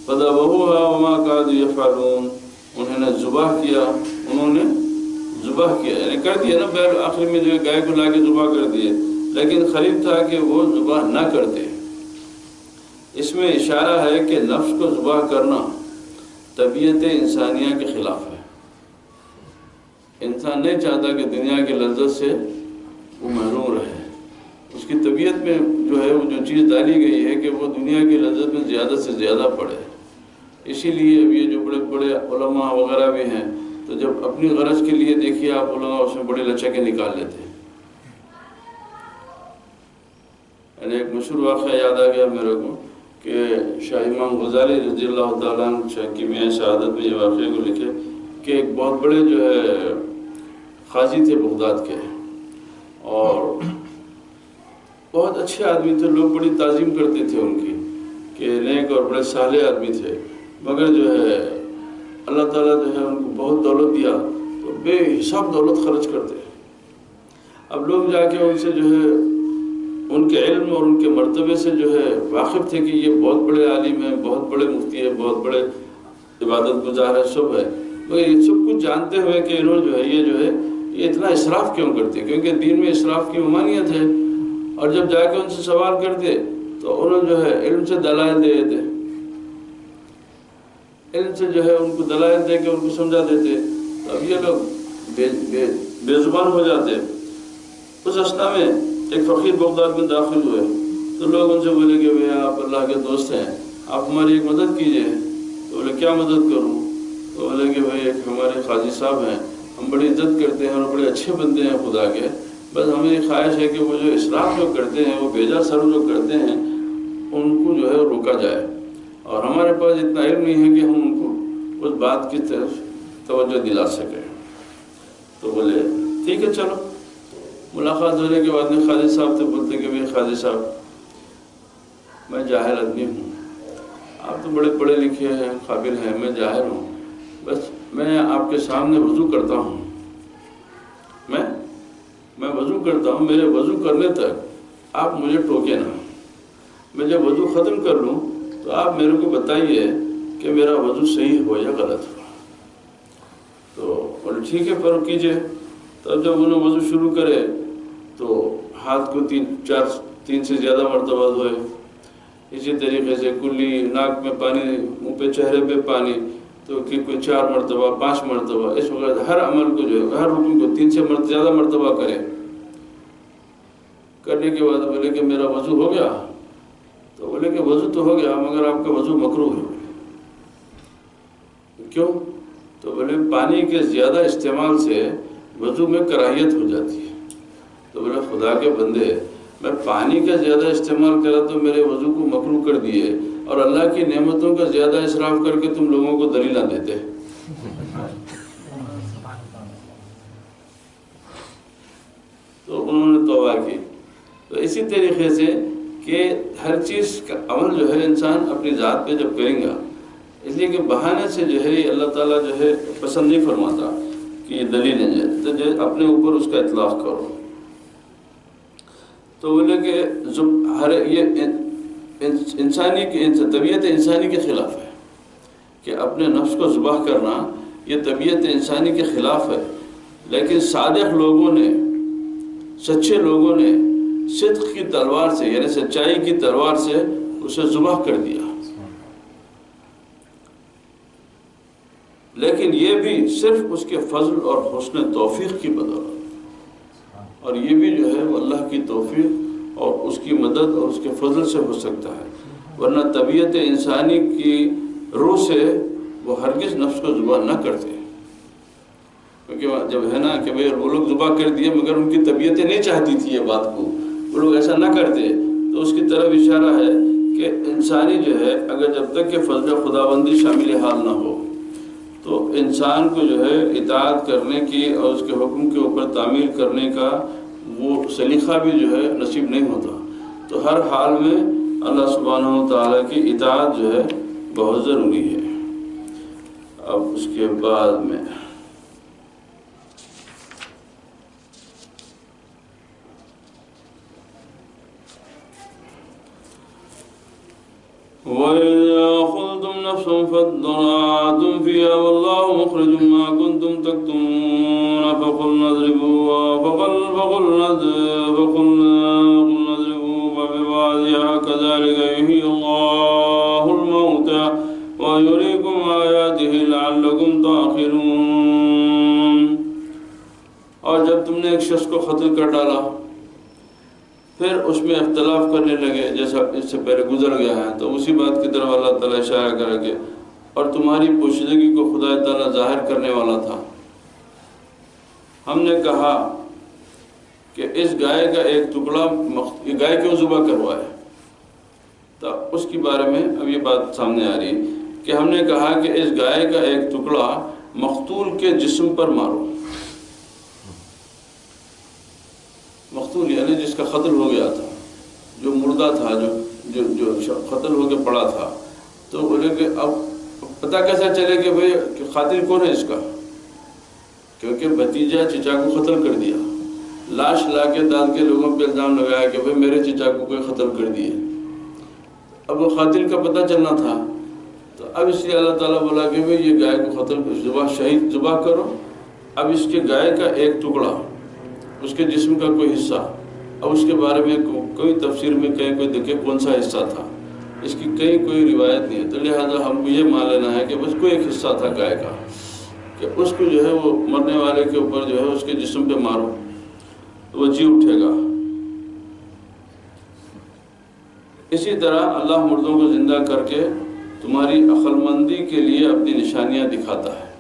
فَذَبَحُوهَا وَمَا كَادُوا يَفْعَلُونَ، انہوں نے ذبح کیا، انہوں نے ذبح کیا یعنی کر دیا نا، بیل آخر میں جو گائے کو لا کے ذبح کر دیے، لیکن قریب تھا کہ وہ ذبح نہ کرتے۔ اس میں اشارہ ہے کہ نفس کو ذبح کرنا طبیعت انسانیہ کے خلاف ہے۔ انسان نہیں چاہتا کہ دنیا کی لذت سے وہ محروم رہے، اس کی طبیعت میں جو ہے وہ جو چیز ڈالی گئی ہے کہ وہ دنیا کی لذت میں زیادہ سے زیادہ پڑے۔ اسی لیے اب یہ جو بڑے بڑے علماء وغیرہ بھی ہیں، تو جب اپنی غرض کے لیے دیکھیے آپ علماء اس میں بڑے لچکیں نکال لیتے ہیں۔ یعنی ایک مشہور واقعہ یاد آ گیا میرے کو کہ شاہ امام غزالی رضی اللہ تعالیٰ عنہ کیمیائے شہادت میں یہ واقعے کو لکھے کہ ایک بہت بڑے جو ہے قاضی تھے بغداد کے، اور بہت اچھے آدمی تھے، لوگ بڑی تعظیم کرتے تھے ان کی کہ نیک اور بڑے صالح آدمی تھے، مگر جو ہے اللہ تعالیٰ جو ہے ان کو بہت دولت دیا تو بے حساب دولت خرچ کرتے ہیں۔ اب لوگ جا کے ان سے جو ہے ان کے علم اور ان کے مرتبے سے جو ہے واقف تھے کہ یہ بہت بڑے عالم ہیں، بہت بڑے مفتی ہیں، بہت بڑے عبادت گزار ہے، سب ہے، مگر یہ سب کچھ جانتے ہوئے کہ انہوں جو ہے یہ اتنا اسراف کیوں کرتے، کیونکہ دین میں اسراف کی ممانعت ہے۔ اور جب جا کے ان سے سوال کرتے تو انہوں جو ہے علم سے دلائل دے دیتے، علم سے جو ہے ان کو دلائل دے کے ان کو سمجھا دیتے، تو اب یہ لوگ بے زبان ہو جاتے۔ اس اثنا میں ایک فقیر بغداد میں داخل ہوئے تو لوگ ان سے بولے کہ بھئی آپ اللہ کے دوست ہیں، آپ ہماری ایک مدد کیجئے۔ تو بولے کیا مدد کروں؟ تو بولے کہ بھئی ایک ہمارے قاضی صاحب ہیں، ہم بڑی عزت کرتے ہیں اور بڑے اچھے بندے ہیں خدا کے، بس ہمیں خواہش ہے کہ وہ جو اسراف جو کرتے ہیں، وہ بیجا سر جو کرتے ہیں، ان کو جو ہے روکا جائے، اور ہمارے پاس اتنا علم نہیں ہے کہ ہم ان کو اس بات کی طرف توجہ دلا سکیں۔ تو بولے ٹھیک ہے چلو۔ ملاقات ہونے کے بعد میں قاضی صاحب سے بولتے کہ بھئی قاضی صاحب میں جاہل آدمی ہوں، آپ تو بڑے پڑھے لکھے ہیں، قابل ہیں، میں جاہل ہوں، بس میں آپ کے سامنے وضو کرتا ہوں، میں وضو کرتا ہوں، میرے وضو کرنے تک آپ مجھے ٹوکے نہ، میں جب وضو ختم کر لوں تو آپ میرے کو بتائیے کہ میرا وضو صحیح ہو یا غلط ہو۔ تو بولے ٹھیک ہے پر کیجئے۔ تب جب انہوں وضو شروع کرے تو ہاتھ کو تین سے زیادہ مرتبہ دھوئے، اسی طریقے سے کلی ناک میں پانی، منہ پہ چہرے پہ پانی، تو کوئی 4 مرتبہ 5 مرتبہ، اس وقت ہر عمل کو جو ہے ہر حکم کو 3 سے زیادہ مرتبہ کرے۔ کرنے کے بعد بولے کہ میرا وضو ہو گیا؟ تو بولے کہ وضو تو ہو گیا مگر آپ کا وضو مکروہ ہے۔ کیوں؟ تو بولے پانی کے زیادہ استعمال سے وضو میں کراہیت ہو جاتی ہے۔ تو بولے خدا کے بندے، میں پانی کا زیادہ استعمال کرا تو میرے وضو کو مکروہ کر دیے، اور اللہ کی نعمتوں کا زیادہ اسراف کر کے تم لوگوں کو دلیلیں دیتے۔ تو انہوں نے توبہ کی۔ تو اسی طریقے سے کہ ہر چیز کا عمل جو ہے انسان اپنی ذات پہ جب کریں گا، اس لیے کہ بہانے سے جو ہے اللہ تعالیٰ جو ہے پسند نہیں فرماتا کہ یہ دلیلیں جو ہے، تو جو اپنے اوپر اس کا اطلاق کرو۔ تو بولے کہ یہ انسانی کی طبیعت انسانی کے خلاف ہے کہ اپنے نفس کو ذبح کرنا، یہ طبیعت انسانی کے خلاف ہے، لیکن صادق لوگوں نے، سچے لوگوں نے صدق کی تلوار سے یعنی سچائی کی تلوار سے اسے ذبح کر دیا، لیکن یہ بھی صرف اس کے فضل اور حسن توفیق کی بدولت، اور یہ بھی جو ہے وہ اللہ کی توفیق اور اس کی مدد اور اس کے فضل سے ہو سکتا ہے، ورنہ طبیعت انسانی کی روح سے وہ ہرگز نفس کو ذبح نہ کرتے، کیونکہ جب ہے نا کہ وہ لوگ ذبح کر دیے مگر ان کی طبیعتیں نہیں چاہتی تھی یہ بات کو، وہ لوگ ایسا نہ کرتے، تو اس کی طرف اشارہ ہے کہ انسانی جو ہے اگر جب تک کہ فضل خداوندی شامل حال نہ ہو تو انسان کو جو ہے اطاعت کرنے کی اور اس کے حکم کے اوپر تعمیل کرنے کا وہ سلیقہ بھی جو ہے نصیب نہیں ہوتا۔ تو ہر حال میں اللہ سبحانہ و تعالیٰ کی اطاعت جو ہے بہت ضروری ہے۔ اب اس کے بعد میں وَإِذَا أَخَذْتُمْ نَفْسًا فَادَّرَأْتُمْ فِيهَا وَاللَّهُ مُخْرِجٌ مَا كُنْتُمْ تَكْتُمُونَ فَقُلْنَا اضْرِبُوهَا فَبِبَعْضِهَا كَذَلِكَ يُحْيِي اللَّهُ الْمَوْتَى وَيُرِيكُمْ آيَاتِهِ لَعَلَّكُمْ تَعْقِلُونَ۔ اور جب تم نے ایک شخص کو قتل کر ڈالا پھر اس میں اختلاف کرنے لگے جیسا اس سے پہلے گزر گیا ہے، تو اسی بات کی طرف اللہ تعالیٰ اشارہ کرے گے اور تمہاری پوشیدگی کو خدا تعالیٰ ظاہر کرنے والا تھا۔ ہم نے کہا کہ اس گائے کا ایک ٹکڑا، یہ گائے کیوں ذبح کروائے، تو اس کے بارے میں اب یہ بات سامنے آ رہی کہ ہم نے کہا کہ اس گائے کا ایک ٹکڑا مقتول کے جسم پر مارو، مقتول یعنی جس کا قتل ہو گیا تھا، جو مردہ تھا، جو قتل ہو کے پڑا تھا، تو بولے کہ اب پتہ کیسا چلے کہ بھئی کہ قاتل کون ہے اس کا، کیونکہ بھتیجا چچا کو قتل کر دیا، لاش لا کے داد کے لوگوں پہ الزام لگایا کہ بھئی میرے چچا کو کوئی قتل کر دیے۔ اب وہ قاتل کا پتہ چلنا تھا، تو اب اس لیے اللہ تعالیٰ بولا کہ بھئی یہ گائے کو قتل شہید ذبح کرو۔ اب اس کے گائے کا ایک ٹکڑا، اس کے جسم کا کوئی حصہ، اب اس کے بارے میں کوئی تفسیر میں کہیں کوئی دیکھے کون سا حصہ تھا، اس کی کہیں کوئی روایت نہیں ہے، تو لہٰذا ہم کو یہ مان لینا ہے کہ بس کوئی ایک حصہ تھا گائے کا، کہ اس کو جو ہے وہ مرنے والے کے اوپر جو ہے اس کے جسم پہ مارو تو وہ جی اٹھے گا۔ اسی طرح اللہ مردوں کو زندہ کر کے تمہاری عقل مندی کے لیے اپنی نشانیاں دکھاتا ہے۔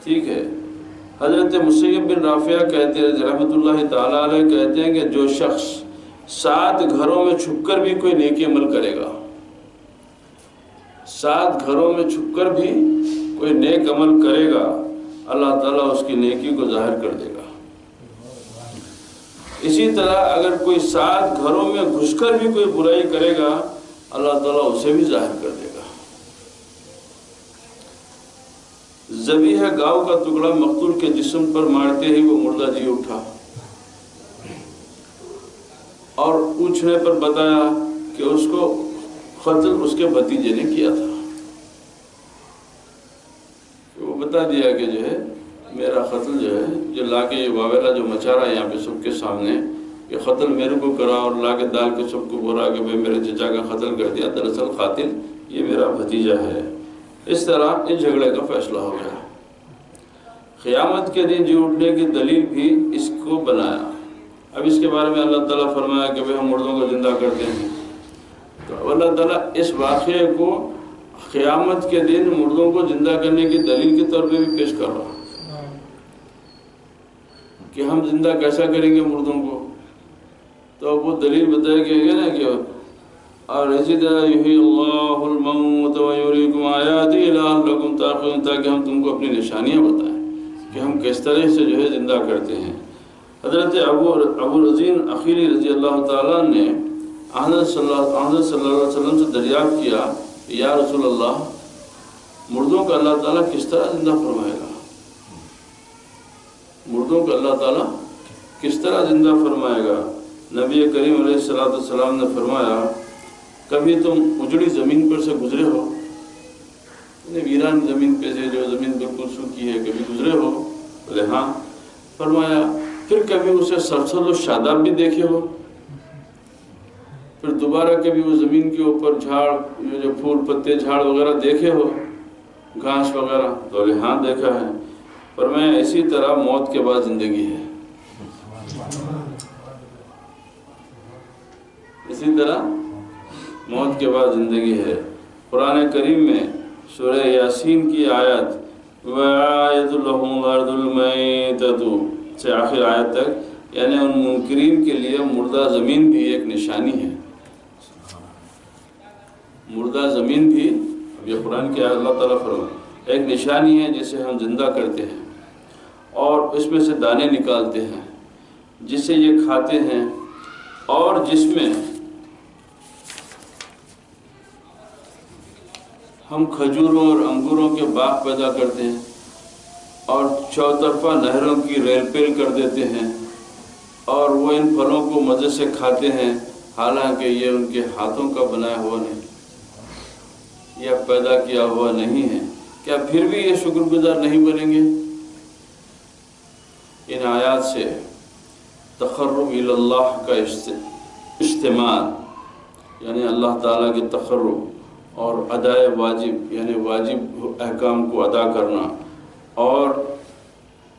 ٹھیک ہے، حضرت مسیب بن رافع کہتے ہیں رحمۃ اللہ تعالیٰ علیہ، کہتے ہیں کہ جو شخص 7 گھروں میں چھپ کر بھی کوئی نیکی عمل کرے گا، 7 گھروں میں چھپ کر بھی کوئی نیک عمل کرے گا، اللہ تعالیٰ اس کی نیکی کو ظاہر کر دے گا۔ اسی طرح اگر کوئی 7 گھروں میں گھس کر بھی کوئی برائی کرے گا، اللہ تعالیٰ اسے بھی ظاہر کر دے گا۔ ذبیح گاؤں کا ٹکڑا مقتول کے جسم پر مارتے ہی وہ مردہ جی اٹھا، اور پوچھنے پر بتایا کہ اس کو قتل اس کے بھتیجے نے کیا تھا۔ وہ بتا دیا کہ جو ہے میرا قتل جو ہے، جو لا کے یہ واویلا جو مچا رہا ہے یہاں پہ سب کے سامنے، کہ قتل میرے کو کرا اور لا کے ڈال کے سب کو بولا کہ بھئی میرے چچا کا قتل کر دیا، دراصل قاتل یہ میرا بھتیجا ہے۔ اس طرح اس جھگڑے کا فیصلہ ہو گیا۔ قیامت کے دن جی اٹھنے کی دلیل بھی اس کو بنایا۔ اب اس کے بارے میں اللہ تعالیٰ فرمایا کہ ہم مردوں کو زندہ کرتے ہیں، تو اللہ تعالیٰ اس واقعے کو قیامت کے دن مردوں کو زندہ کرنے کی دلیل کے طور پہ بھی پیش کر رہا کہ ہم زندہ کیسا کریں گے مردوں کو، تو وہ دلیل بتائے گی نا کہ اور اسی طرح یحیی اللہ الموت ویریکم آیاتہ لعلکم تعقلون، تاکہ ہم تم کو اپنی نشانیاں بتائیں کہ ہم کس طرح سے جو ہے زندہ کرتے ہیں۔ حضرت ابو رزین اخیری رضی اللہ تعالیٰ نے حضرت صلی اللہ علیہ وسلم سے دریافت کیا کہ یا رسول اللہ، مردوں کو اللہ تعالیٰ کس طرح زندہ فرمائے گا؟ مردوں کو اللہ تعالیٰ کس طرح زندہ فرمائے گا؟ نبی کریم علیہ السلام نے فرمایا، کبھی تم اجڑی زمین پر سے گزرے ہو، ویران زمین پہ سے جو زمین بالکل سوکھی ہے، کبھی گزرے ہو؟ بولے ہاں۔ فرمایا پھر کبھی اسے سرسبز و شاداب بھی دیکھے ہو؟ پھر دوبارہ کبھی وہ زمین کے اوپر جھاڑ جو پھول پتے جھاڑ وغیرہ دیکھے ہو، گھاس وغیرہ؟ تو بولے ہاں دیکھا ہے۔ فرمایا اسی طرح موت کے بعد زندگی ہے، اسی طرح موت کے بعد زندگی ہے۔ قرآن کریم میں سورہ یاسین کی آیت وَآیَةٌ لَهُمُ الْأَرْضُ الْمَيْتَةُ سے آخر آیت تک، یعنی ان منکرین کے لیے مردہ زمین بھی ایک نشانی ہے۔ مردہ زمین بھی، یہ قرآن کی آیت اللہ تعالیٰ فرمائے، ایک نشانی ہے جسے ہم زندہ کرتے ہیں اور اس میں سے دانے نکالتے ہیں، جسے یہ کھاتے ہیں، اور جس میں ہم کھجوروں اور انگوروں کے باغ پیدا کرتے ہیں اور چوطرفہ نہروں کی ریل پیل کر دیتے ہیں، اور وہ ان پھلوں کو مزے سے کھاتے ہیں، حالانکہ یہ ان کے ہاتھوں کا بنایا ہوا نہیں یا پیدا کیا ہوا نہیں ہے۔ کیا پھر بھی یہ شکر گزار نہیں بنیں گے؟ ان آیات سے تقرب الی اللہ کا استعمال، یعنی اللہ تعالیٰ کے تقرب اور ادائے واجب، یعنی واجب احکام کو ادا کرنا، اور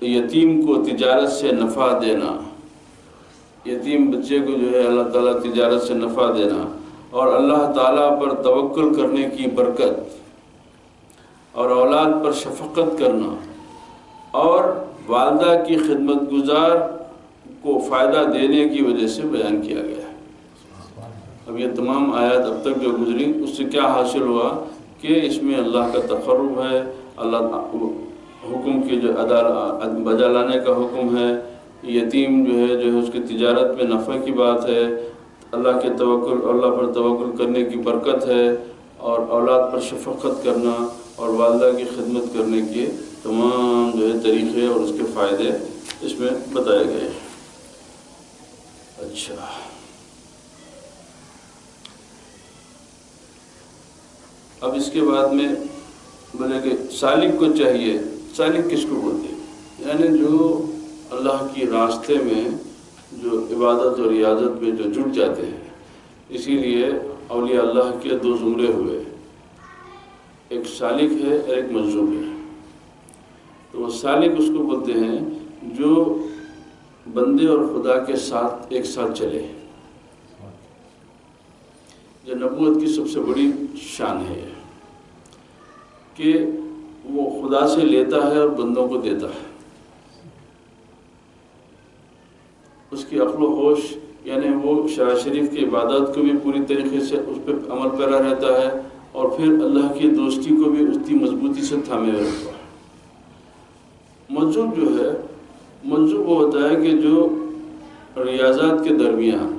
یتیم کو تجارت سے نفع دینا، یتیم بچے کو جو ہے اللہ تعالیٰ تجارت سے نفع دینا، اور اللہ تعالیٰ پر توکل کرنے کی برکت، اور اولاد پر شفقت کرنا، اور والدہ کی خدمت گزار کو فائدہ دینے کی وجہ سے بیان کیا گیا ہے۔ اب یہ تمام آیات اب تک جو گزری، اس سے کیا حاصل ہوا کہ اس میں اللہ کا تقرب ہے، اللہ حکم کی جو بجا لانے کا حکم ہے، یتیم جو ہے اس کی تجارت میں نفع کی بات ہے، اللہ پر توکل کرنے کی برکت ہے، اور اولاد پر شفقت کرنا، اور والدہ کی خدمت کرنے کے تمام جو ہے طریقے اور اس کے فائدے اس میں بتائے گئے ہیں۔ اچھا، اب اس کے بعد میں بولے کہ سالک کو چاہیے، سالک کس کو بولتے ہیں؟ یعنی جو اللہ کی راستے میں جو عبادت اور ریاضت میں جو جڑ جاتے ہیں۔ اسی لیے اولیاء اللہ کے دو زمرے ہوئے، ایک سالک ہے اور ایک مجذوب ہے۔ تو وہ سالک اس کو بولتے ہیں جو بندے اور خدا کے ساتھ ایک ساتھ چلے، جو نبوت کی سب سے بڑی شان ہے کہ وہ خدا سے لیتا ہے اور بندوں کو دیتا ہے۔ اس کی عقل و ہوش، یعنی وہ شرع شریف کی عبادت کو بھی پوری طریقے سے اس پہ عمل پیرا رہتا ہے، اور پھر اللہ کی دوستی کو بھی اس کی مضبوطی سے تھامے ہوئے رہتا ہے۔ مجذوب جو ہے، مجذوب وہ ہوتا ہے کہ جو ریاضات کے درمیان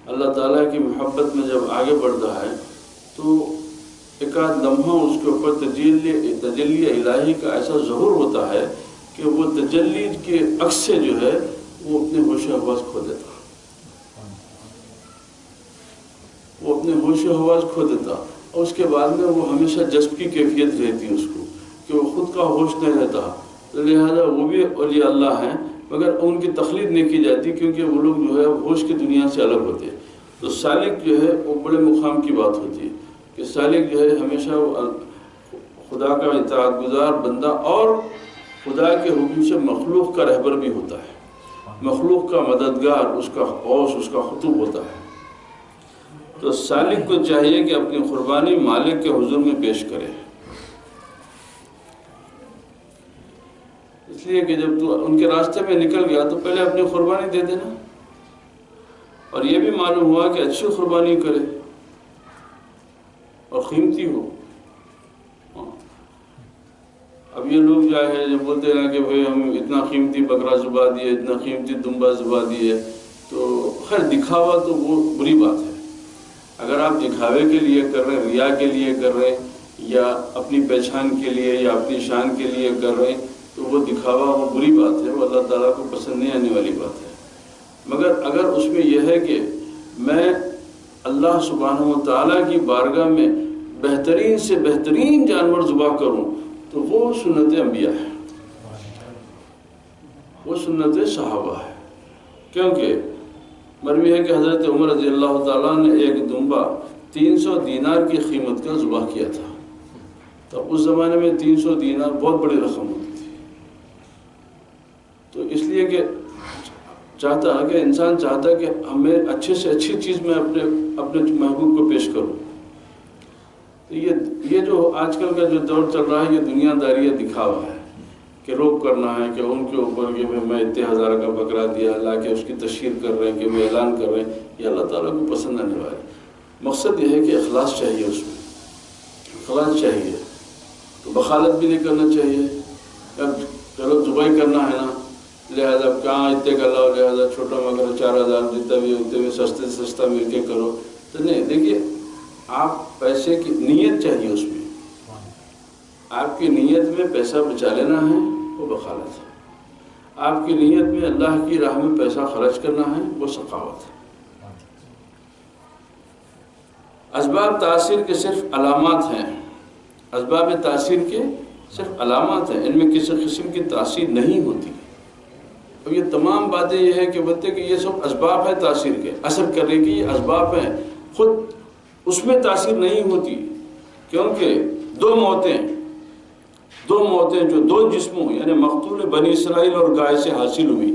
اللہ تعالیٰ کی محبت میں جب آگے بڑھتا ہے تو ایک آدھ لمحہ اس کے اوپر تجلی الہی کا ایسا ظہور ہوتا ہے کہ وہ تجلی کے عکس سے جو ہے وہ اپنے ہوش و حواس کھو دیتا، وہ اپنے ہوش و حواس کھو دیتا، اور اس کے بعد میں وہ ہمیشہ جذب کی کیفیت رہتی اس کو کہ وہ خود کا ہوش نہیں رہتا۔ تو لہٰذا وہ بھی اولیاء اللہ ہیں، مگر ان کی تخلید نہیں کی جاتی کیونکہ وہ لوگ جو ہے ہوش کی دنیا سے الگ ہوتے ہیں۔ تو سالک جو ہے وہ بڑے مقام کی بات ہوتی ہے کہ سالک جو ہے ہمیشہ وہ خدا کا اطاعت گزار بندہ اور خدا کے حکم سے مخلوق کا رہبر بھی ہوتا ہے، مخلوق کا مددگار، اس کا غوث، اس کا خطوب ہوتا ہے۔ تو سالک کو چاہیے کہ اپنی قربانی مالک کے حضور میں پیش کرے، اس لیے کہ جب تو ان کے راستے میں نکل گیا تو پہلے اپنی قربانی دے دینا، اور یہ بھی معلوم ہوا کہ اچھی قربانی کرے اور قیمتی ہو۔ اب یہ لوگ جو ہے جب بولتے ہیں کہ بھئی ہم اتنا قیمتی بکرا ذبح دیے، اتنا قیمتی دمبا ذبح دیے، تو خیر دکھاوا تو وہ بری بات ہے۔ اگر آپ دکھاوے کے لیے کر رہے ہیں، ریا کے لیے کر رہے ہیں، یا اپنی پہچان کے لیے یا اپنی شان کے لیے کر رہے ہیں، تو وہ دکھاوا وہ بری بات ہے، وہ اللہ تعالیٰ کو پسند نہیں آنے والی بات ہے۔ مگر اگر اس میں یہ ہے کہ میں اللہ سبحانہ و تعالیٰ کی بارگاہ میں بہترین سے بہترین جانور ذبح کروں، تو وہ سنت انبیاء ہے، وہ سنت صحابہ ہے۔ کیونکہ مروی ہے کہ حضرت عمر رضی اللہ تعالیٰ نے ایک دمبا 300 دینار کی قیمت کا ذبح کیا تھا۔ تو اس زمانے میں 300 دینار بہت بڑی رقم ہوتی تھی، تو اس لیے کہ چاہتا کہ انسان چاہتا کہ ہمیں اچھے سے اچھی چیز میں اپنے محبوب کو پیش کروں۔ تو یہ جو آج کل کا جو دور چل رہا ہے، یہ دنیا داری دکھاوا ہے کہ روک کرنا ہے کہ ان کے اوپر کہ میں اتنے ہزار کا بکرا دیا، لا کے اس کی تشہیر کر رہے ہیں کہ وہ اعلان کر رہے ہیں، یہ اللہ تعالیٰ کو پسند آنے والا ہے۔ مقصد یہ ہے کہ اخلاص چاہیے، اس میں اخلاص چاہیے، تو بخالت بھی نہیں کرنا چاہیے۔ اب چلو ذبح کرنا ہے نا، لہذا کہاں اتنے کا لاؤ، لہذا چھوٹا مگر 4000 جتنا بھی اتنے میں سستے سے سستا مل کے کرو، تو نہیں۔ دیکھیے آپ پیسے کی نیت چاہیے، اس میں آپ کی نیت میں پیسہ بچا لینا ہے، وہ بخالت ہے۔ آپ کی نیت میں اللہ کی راہ میں پیسہ خرچ کرنا ہے، وہ سخاوت ہے۔ اسباب تاثیر کے صرف علامات ہیں، اسباب تاثیر کے صرف علامات ہیں، ان میں کسی قسم کی تاثیر نہیں ہوتی۔ اب یہ تمام باتیں یہ ہے کہ بولتے کہ یہ سب اسباب ہیں تاثیر کے، اثر کرنے کی یہ اسباب ہیں، خود اس میں تاثیر نہیں ہوتی، کیونکہ دو موتیں جو دو جسموں یعنی مقتول بنی اسرائیل اور گائے سے حاصل ہوئی،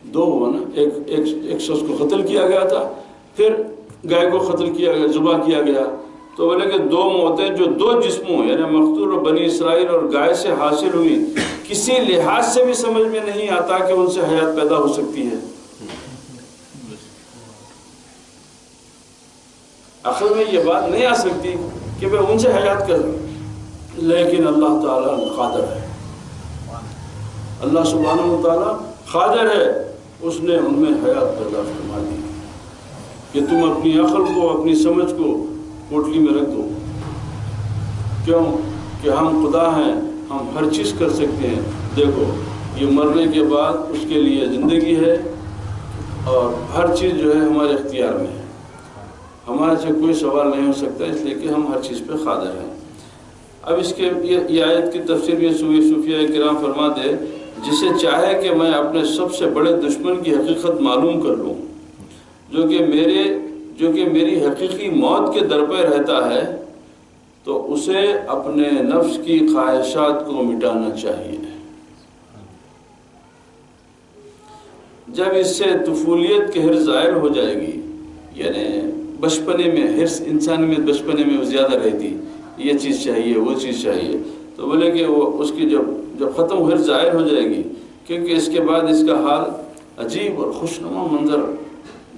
دو ہوا نا، ایک شخص کو قتل کیا گیا تھا، پھر گائے کو قتل کیا گیا، ذبح کیا گیا، تو بولے کہ دو موتیں جو دو جسموں یعنی مقتول بنی اسرائیل اور گائے سے حاصل ہوئی، کسی لحاظ سے بھی سمجھ میں نہیں آتا کہ ان سے حیات پیدا ہو سکتی ہے۔ عقل میں یہ بات نہیں آ سکتی کہ میں ان سے حیات کر لوں، لیکن اللہ تعالیٰ قادر ہے، اللہ سبحانہ و تعالیٰ قادر ہے، اس نے ان میں حیات پیدا فرما دی کہ تم اپنی عقل کو، اپنی سمجھ کو پوٹلی میں رکھ دو کیوں کہ ہم خدا ہیں، ہم ہر چیز کر سکتے ہیں۔ دیکھو یہ مرنے کے بعد اس کے لیے زندگی ہے اور ہر چیز جو ہے ہمارے اختیار میں ہے، ہمارے سے کوئی سوال نہیں ہو سکتا، اس لیے کہ ہم ہر چیز پہ قادر ہیں۔ اب اس کے یہ آیت کی تفسیر میں صوفیہ کرام فرماتے جسے چاہے کہ میں اپنے سب سے بڑے دشمن کی حقیقت معلوم کر لوں، جو کہ میری حقیقی موت کے در پہ رہتا ہے، تو اسے اپنے نفس کی خواہشات کو مٹانا چاہیے۔ جب اس سے طفولیت کی حرص ظاہر ہو جائے گی، یعنی بچپنے میں حرص انسان میں بچپنے میں زیادہ رہتی، یہ چیز چاہیے وہ چیز چاہیے، تو بولے کہ وہ اس کی جب ختم حرص ظاہر ہو جائے گی، کیونکہ اس کے بعد اس کا حال عجیب اور خوشنما منظر،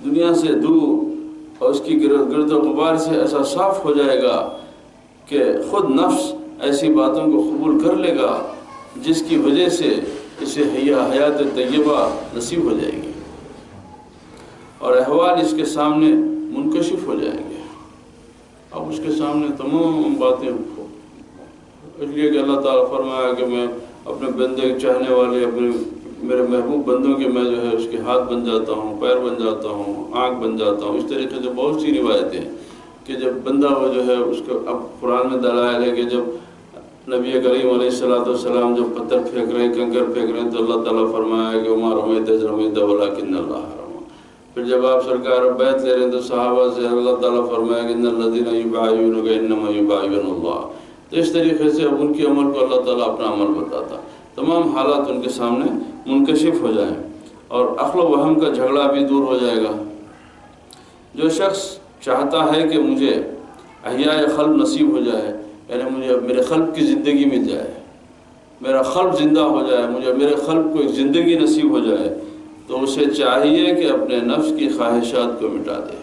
دنیا سے دور اور اس کی گرد و غبار سے ایسا صاف ہو جائے گا کہ خود نفس ایسی باتوں کو قبول کر لے گا جس کی وجہ سے اسے حیات طیبہ نصیب ہو جائے گی اور احوال اس کے سامنے منکشف ہو جائیں گے۔ اب اس کے سامنے تمام باتیں، اس لیے کہ اللہ تعالیٰ فرمایا کہ میں اپنے بندے چاہنے والے میرے محبوب بندوں کے میں جو ہے اس کے ہاتھ بن جاتا ہوں، پیر بن جاتا ہوں، آنکھ بن جاتا ہوں۔ اس طریقے سے بہت سی روایتیں کہ جب بندہ وہ جو ہے اس کو، اب قرآن میں دلائل ہے کہ جب نبی کریم علیہ السلام جب پتھر پھینک رہے ہیں، کنکر پھینک رہے ہیں، تو اللہ تعالیٰ فرمایا کہ وما رمیت اذ رمیت ولکن اللہ رمی۔ پھر جب آپ سرکار بیعت لے رہے ہیں تو صحابہ سے اللہ تعالیٰ فرمایا کہ ان الذین یبایعونک انما یبایعون اللہ۔ تو اس طریقے سے اب ان کے عمل کو اللہ تعالیٰ اپنا عمل بتاتا، تمام حالات ان کے سامنے منکشف ہو جائیں اور عقل و وہم کا جھگڑا بھی دور ہو جائے گا۔ جو شخص چاہتا ہے کہ مجھے احیاء قلب نصیب ہو جائے، یعنی مجھے میرے قلب کی زندگی مل جائے، میرا قلب زندہ ہو جائے، مجھے میرے قلب کو ایک زندگی نصیب ہو جائے، تو اسے چاہیے کہ اپنے نفس کی خواہشات کو مٹا دے،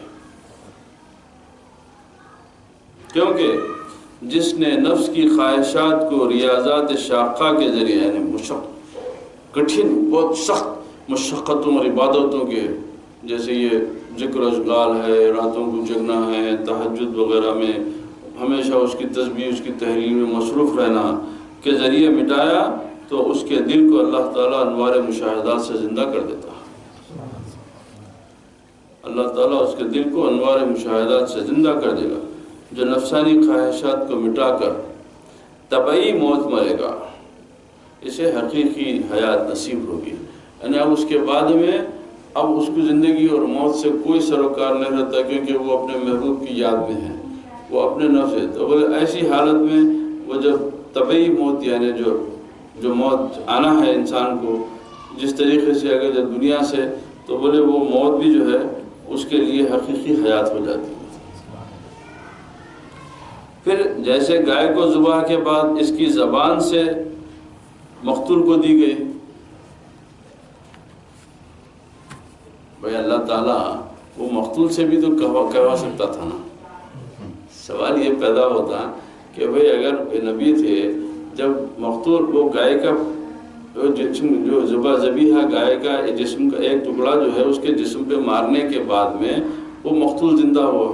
کیونکہ جس نے نفس کی خواہشات کو ریاضات شاقہ کے ذریعے، یعنی کٹھن بہت سخت مشقتوں اور عبادتوں کے، جیسے یہ ذکر و اشغال ہے، راتوں کو جگنا ہے، تہجد وغیرہ میں ہمیشہ اس کی تسبیح، اس کی تحلیل میں مصروف رہنا کے ذریعے مٹایا، تو اس کے دل کو اللہ تعالیٰ انوار مشاہدات سے زندہ کر دیتا ہے۔ اللہ تعالیٰ اس کے دل کو انوار مشاہدات سے زندہ کر دے گا۔ جو نفسانی خواہشات کو مٹا کر طبعی موت مرے گا، اسے حقیقی حیات نصیب ہوگی، یعنی اب اس کے بعد میں اب اس کو زندگی اور موت سے کوئی سروکار نہیں رہتا، کیونکہ وہ اپنے محبوب کی یاد میں ہے، وہ اپنے نفس ہے۔ تو بولے ایسی حالت میں وہ جب طبعی موت، یعنی جو موت آنا ہے انسان کو جس طریقے سے اگر جب دنیا سے، تو بولے وہ موت بھی جو ہے اس کے لیے حقیقی حیات ہو جاتی ہے۔ پھر جیسے گائے کو ذبح کے بعد اس کی زبان سے مقتول کو دی گئی، بھائی اللہ تعالیٰ وہ مقتول سے بھی تو کہوا سکتا تھا نا۔ سوال یہ پیدا ہوتا کہ بھئی اگر نبی تھے، جب مقتول وہ گائے کا جسم، جو ذبیحہ گائے کا جسم کا ایک ٹکڑا جو ہے اس کے جسم پہ مارنے کے بعد میں وہ مقتول زندہ ہوا،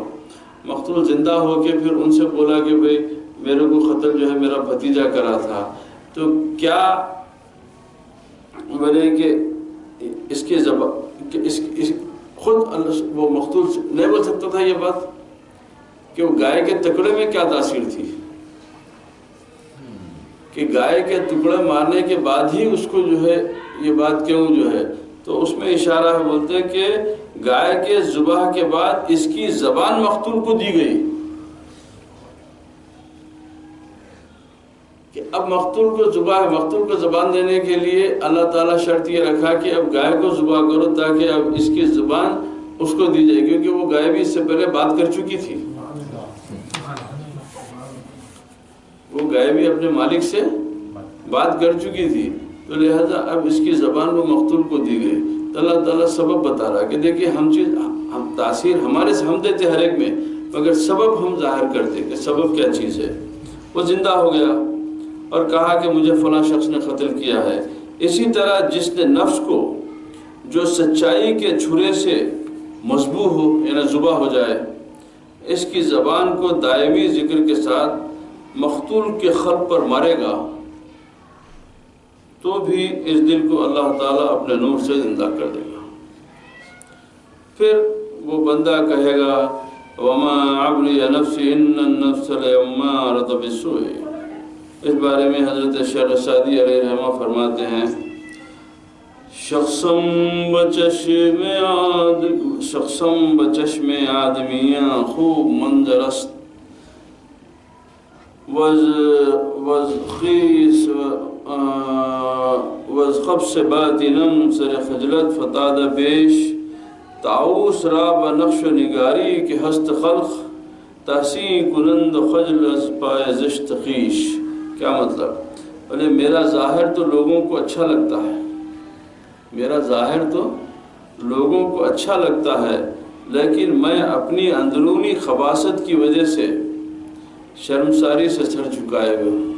مقتول زندہ ہو کے پھر ان سے بولا کہ بھئی میرے کو قتل جو ہے میرا بھتیجا کرا تھا، تو کیا بولے کہ اس کے خود وہ مقتول نہیں بول سکتا تھا یہ بات کہ وہ گائے کے ٹکڑے میں کیا تاثیر تھی، کہ گائے کے ٹکڑے مارنے کے بعد ہی اس کو جو ہے یہ بات کیوں جو ہے، تو اس میں اشارہ ہے، بولتے ہیں کہ گائے کے ذبح کے بعد اس کی زبان مقتول کو دی گئی، کہ اب مقتول کو زبان دینے کے لیے اللہ تعالیٰ شرط یہ رکھا کہ اب گائے کو ذبح کرو تاکہ اب اس کی زبان اس کو دی جائے، کیونکہ وہ گائے بھی اس سے پہلے بات کر چکی تھی، وہ گائے بھی اپنے مالک سے بات کر چکی تھی، تو لہذا اب اس کی زبان وہ مقتول کو دی گئی۔ تو اللہ تعالیٰ سبب بتا رہا کہ دیکھیے ہم تاثیر ہمارے سے ہم دیتے ہر ایک میں، مگر سبب ہم ظاہر کرتے کہ سبب کیا چیز ہے۔ وہ زندہ ہو گیا اور کہا کہ مجھے فلاں شخص نے قتل کیا ہے۔ اسی طرح جس نے نفس کو جو سچائی کے چھرے سے مذبوح ہو، یعنی ذبح ہو جائے، اس کی زبان کو دائمی ذکر کے ساتھ مقتول کے خط پر مارے گا تو بھی اس دل کو اللہ تعالیٰ اپنے نور سے زندہ کر دے گا۔ پھر وہ بندہ کہے گا وما عبلی نفسی ان النفس لامارۃ بالسوء۔ اس بارے میں حضرت شیخ سعدی علیہ رحمہ فرماتے ہیں شخصم بچشم آدمیاں خوب منظر است وز خیس وز خبس باطنم سر خجلت فتاد پیش تعوس را بنقش و نگاری کے ہست خلق تحسین کنند خجل از پائے زشت خیش۔ کیا مطلب؟ بولے میرا ظاہر تو لوگوں کو اچھا لگتا ہے، میرا ظاہر تو لوگوں کو اچھا لگتا ہے، لیکن میں اپنی اندرونی خباثت کی وجہ سے شرمساری سے سر جھکائے ہوئے ہوں۔